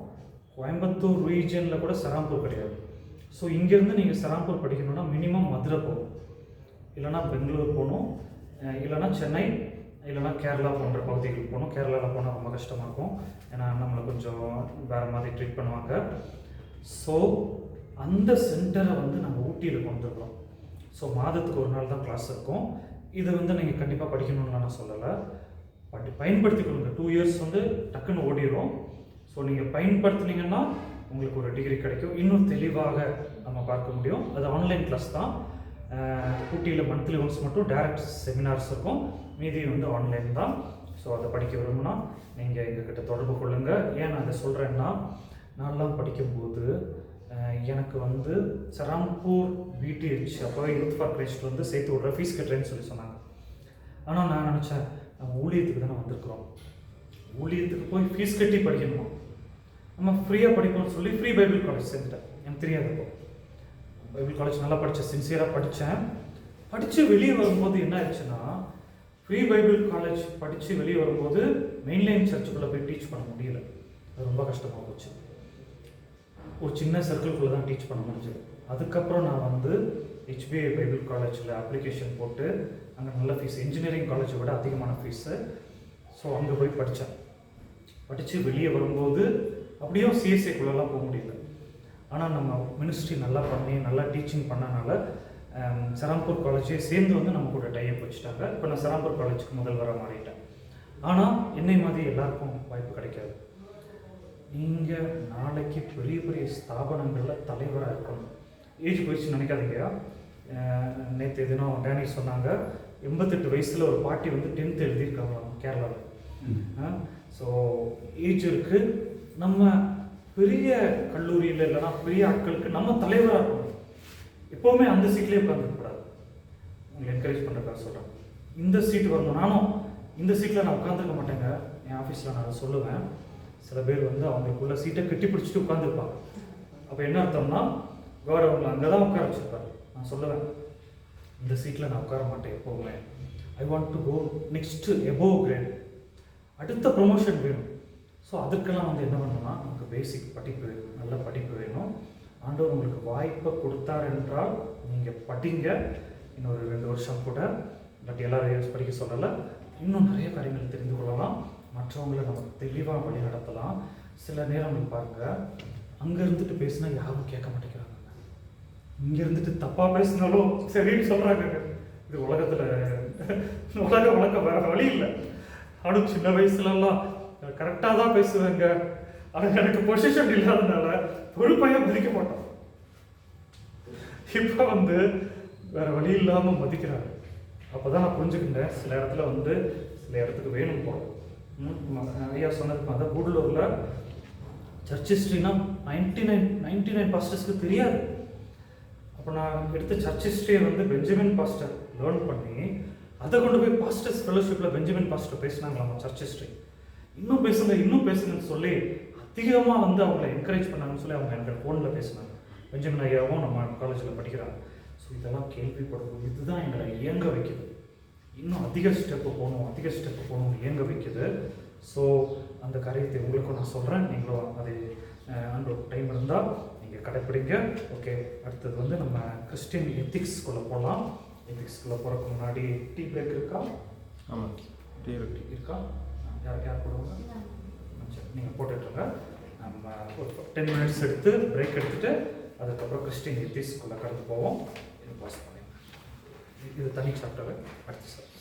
கோயம்புத்தூர் ரீஜனில் கூட சராம்பூர் கிடையாது. ஸோ இங்கேருந்து நீங்கள் சராம்பூர் படிக்கணுன்னா மினிமம் மதுரை போகணும், இல்லைனா பெங்களூர் போகணும், இல்லைனா சென்னை, இல்லைனா கேரளா போன்ற பகுதிகளுக்கு போகணும். கேரளாவில் போனால் ரொம்ப கஷ்டமாக இருக்கும், ஏன்னா நம்மளை கொஞ்சம் வேறு மாதிரி ட்ரீட் பண்ணுவாங்க. ஸோ அந்த சென்டரை வந்து நாங்கள் ஊட்டியில் கொண்டு வந்துருக்கோம். ஸோ மாதத்துக்கு ஒரு நாள் தான் கிளாஸ் இருக்கும். இது வந்து நீங்கள் கண்டிப்பாக படிக்கணும்னு நான் சொல்லலை, பயன்படுத்திக்கொள்ளுங்க. 2 இயர்ஸ் வந்து டக்குன்னு ஓடிடும். ஸோ நீங்கள் பயன்படுத்தினீங்கன்னா உங்களுக்கு ஒரு டிகிரி கிடைக்கும், இன்னும் தெளிவாக நம்ம பார்க்க முடியும். அது ஆன்லைன் கிளாஸ் தான். ஊட்டியில் மந்த்லி ஒன்ஸ் மட்டும் டைரக்ட் செமினார்ஸ் இருக்கும், மீதி வந்து ஆன்லைன் தான். ஸோ அதை படிக்க விரும்புனா நீங்கள் எங்ககிட்ட தொடர்பு கொள்ளுங்கள். ஏன் நான் அதை சொல்கிறேன்னா, நான்லாம் படிக்கும்போது எனக்கு வந்து சராம்பூர் பிடிஹெச் அப்போ யூத் ஃபார் கிரைஸ்ட் வந்து சேர்த்து விட்ற ஃபீஸ் கட்டுறேன்னு சொல்லி சொன்னாங்க. ஆனால் நான் நினச்சேன், நம்ம ஊழியத்துக்கு தானே வந்திருக்கிறோம், ஊழியத்துக்கு போய் ஃபீஸ் கட்டி படிக்கணுமா, நம்ம ஃப்ரீயாக படிக்கணும்னு சொல்லி ஃப்ரீ பைபிள் காலேஜ் சேர்ந்துட்டேன். எனக்கு தெரியாது. இப்போ பைபிள் காலேஜ் நல்லா படித்தேன், சின்சியராக படித்தேன். படித்து வெளியே வரும்போது என்ன ஆயிடுச்சுன்னா, ஃப்ரீ பைபிள் காலேஜ் படித்து வெளியே வரும்போது மெயின்லைன் சர்ச்சுக்குள்ளே போய் டீச் பண்ண முடியல. அது ரொம்ப கஷ்டமாக போச்சு. ஒரு சின்ன சர்க்கிள்குள்ளே தான் டீச் பண்ண முடிஞ்சது. அதுக்கப்புறம் நான் வந்து HBI பைபிள் காலேஜில் அப்ளிகேஷன் போட்டு, அங்கே நல்ல ஃபீஸ், இன்ஜினியரிங் காலேஜை விட அதிகமான ஃபீஸு. ஸோ அங்கே போய் படித்தேன். படித்து வெளியே வரும்போது அப்படியே CSAக்குள்ளெல்லாம் போக முடியல. ஆனால் நம்ம மினிஸ்ட்ரி நல்லா பண்ணி நல்லா டீச்சிங் பண்ணனால சராம்பூர் காலேஜே சேர்ந்து வந்து நம்ம கூட டைப் வச்சுட்டாங்க. இப்போ நான் சராம்பூர் காலேஜுக்கு முதல்வராக மாறிட்டேன். ஆனால் என்னை மாதிரி எல்லாருக்கும் வாய்ப்பு கிடைக்காது. நீங்கள் நாளைக்கு பெரிய பெரிய ஸ்தாபனங்களில் தலைவராக இருக்கணும். ஏஜ் போயிடுச்சுன்னு நினைக்காதீங்க. நேற்று தினம் டேனி சொன்னாங்க, 88 வயசில் ஒரு பாட்டி வந்து 10th எழுதியிருக்காங்க கேரளாவில். ஸோ ஏஜ் இருக்குது. நம்ம பெரிய கல்லூரியில் இல்லைனா பெரிய ஆட்களுக்கு நம்ம தலைவராக இருக்கணும். எப்போவுமே அந்த சீட்லேயே உட்காந்துருக்கக்கூடாது. உங்களை என்கரேஜ் பண்ணுறதுக்காக சொல்கிறேன். இந்த சீட்டு வரணும். நானும் இந்த சீட்டில் நான் உட்காந்துருக்க மாட்டேங்க. என் ஆஃபீஸில் நான் அதை சொல்லுவேன். சில பேர் வந்து அவங்களுக்குள்ள சீட்டை கட்டி பிடிச்சிட்டு உட்காந்துருப்பாங்க. அப்போ என்ன அர்த்தம்னா, கவர் அவங்களை அங்கே தான் உட்கார வச்சுருப்பாரு. நான் சொல்லுவேன், இந்த சீட்டில் நான் உட்கார மாட்டேன் எப்போவுமே. I want to go next above grade, அடுத்த ப்ரொமோஷன் வேணும். ஸோ அதுக்கெல்லாம் வந்து என்ன பண்ணணும்னா, நமக்கு பேசிக் படிப்பு, நல்ல படிப்பு வேணும். ஆண்டவர் உங்களுக்கு வாய்ப்பை கொடுத்தார் என்றால் நீங்கள் படிங்க. இன்னொரு 2 வருஷம் கூட, பட் எல்லாரும் படிக்க சொல்லலை. இன்னும் நிறைய காரியங்கள் தெரிந்து கொள்ளலாம். மற்றவங்களை நம்ம தெளிவாக வழி நடத்தலாம். சில நேரங்கள் பாருங்கள், அங்கே இருந்துட்டு பேசினா யாரும் கேட்க மாட்டேங்கிறாங்க. இங்கே இருந்துட்டு தப்பாக பேசினாலும் சரின்னு சொல்கிறாங்க. இது உலகத்தில் வழக்கம் வேறு வழி இல்லை. ஆனால் சின்ன வயசுலலாம் கரெக்டாக தான் பேசுவேங்க. ஆனால் எனக்கு பொசிஷன் இல்லாதனால ஒரு பையன் மதிக்க மாட்டோம். இப்போ வந்து வேறு வழி இல்லாமல் மதிக்கிறாங்க. அப்போ தான் நான் புரிஞ்சுக்கிட்டேன், சில இடத்துல வந்து சில இடத்துக்கு வேணும் போகிறோம். ஐயா சொன்னதுக்கு அதான் கூடலூரில் சர்ச் ஹிஸ்ட்ரினா 99 பாஸ்டர்ஸ்க்கு தெரியாது. அப்போ நான் எடுத்த சர்ச் ஹிஸ்ட்ரியை வந்து பெஞ்சமின் பாஸ்டர் லேர்ன் பண்ணி அதை கொண்டு போய் பாஸ்டர்ஸ் ஃபெலோஷிப்பில் பெஞ்சமின் பாஸ்டர் பேசினாங்களாம் சர்ச் ஹிஸ்ட்ரி. இன்னும் பேசுங்கன்னு சொல்லி அதிகமாக வந்து அவங்கள என்கரேஜ் பண்ணாங்கன்னு சொல்லி அவங்க எனக்கு ஃபோனில் பேசினாங்க. பெஞ்சமின் ஐயாவும் நம்ம காலேஜில் படிக்கிறாங்க. ஸோ இதெல்லாம் கேள்விப்படும்போது இதுதான் எங்களை இயங்க வைக்குது. இன்னும் அதிக ஸ்டெப்பு போகணும் இயங்க வைக்குது. ஸோ அந்த காரியத்தை உங்களுக்கும் நான் சொல்கிறேன். நீங்களும் அதை அந்த டைம் இருந்தால் நீங்கள் கடைப்பிடிங்க. ஓகே, அடுத்தது வந்து நம்ம கிறிஸ்டியன் எத்திக்ஸ்குள்ளே போகலாம். எத்திக்ஸ்குள்ளே போகிறதுக்கு முன்னாடி டீ பிரேக் இருக்கா? ஆமாம், டீ இருக்கா? யார் போடுவாங்க? சரி, நீங்கள் போட்டுட்ருங்க. நம்ம ஒரு 10 minutes எடுத்து பிரேக் எடுத்துகிட்டு அதுக்கப்புறம் கிறிஸ்டியன் எத்திக்ஸ்குள்ளே கடந்து போவோம். இது பாஸ் பண்ணி இது தனி சாப்டர் அடுத்து சார்.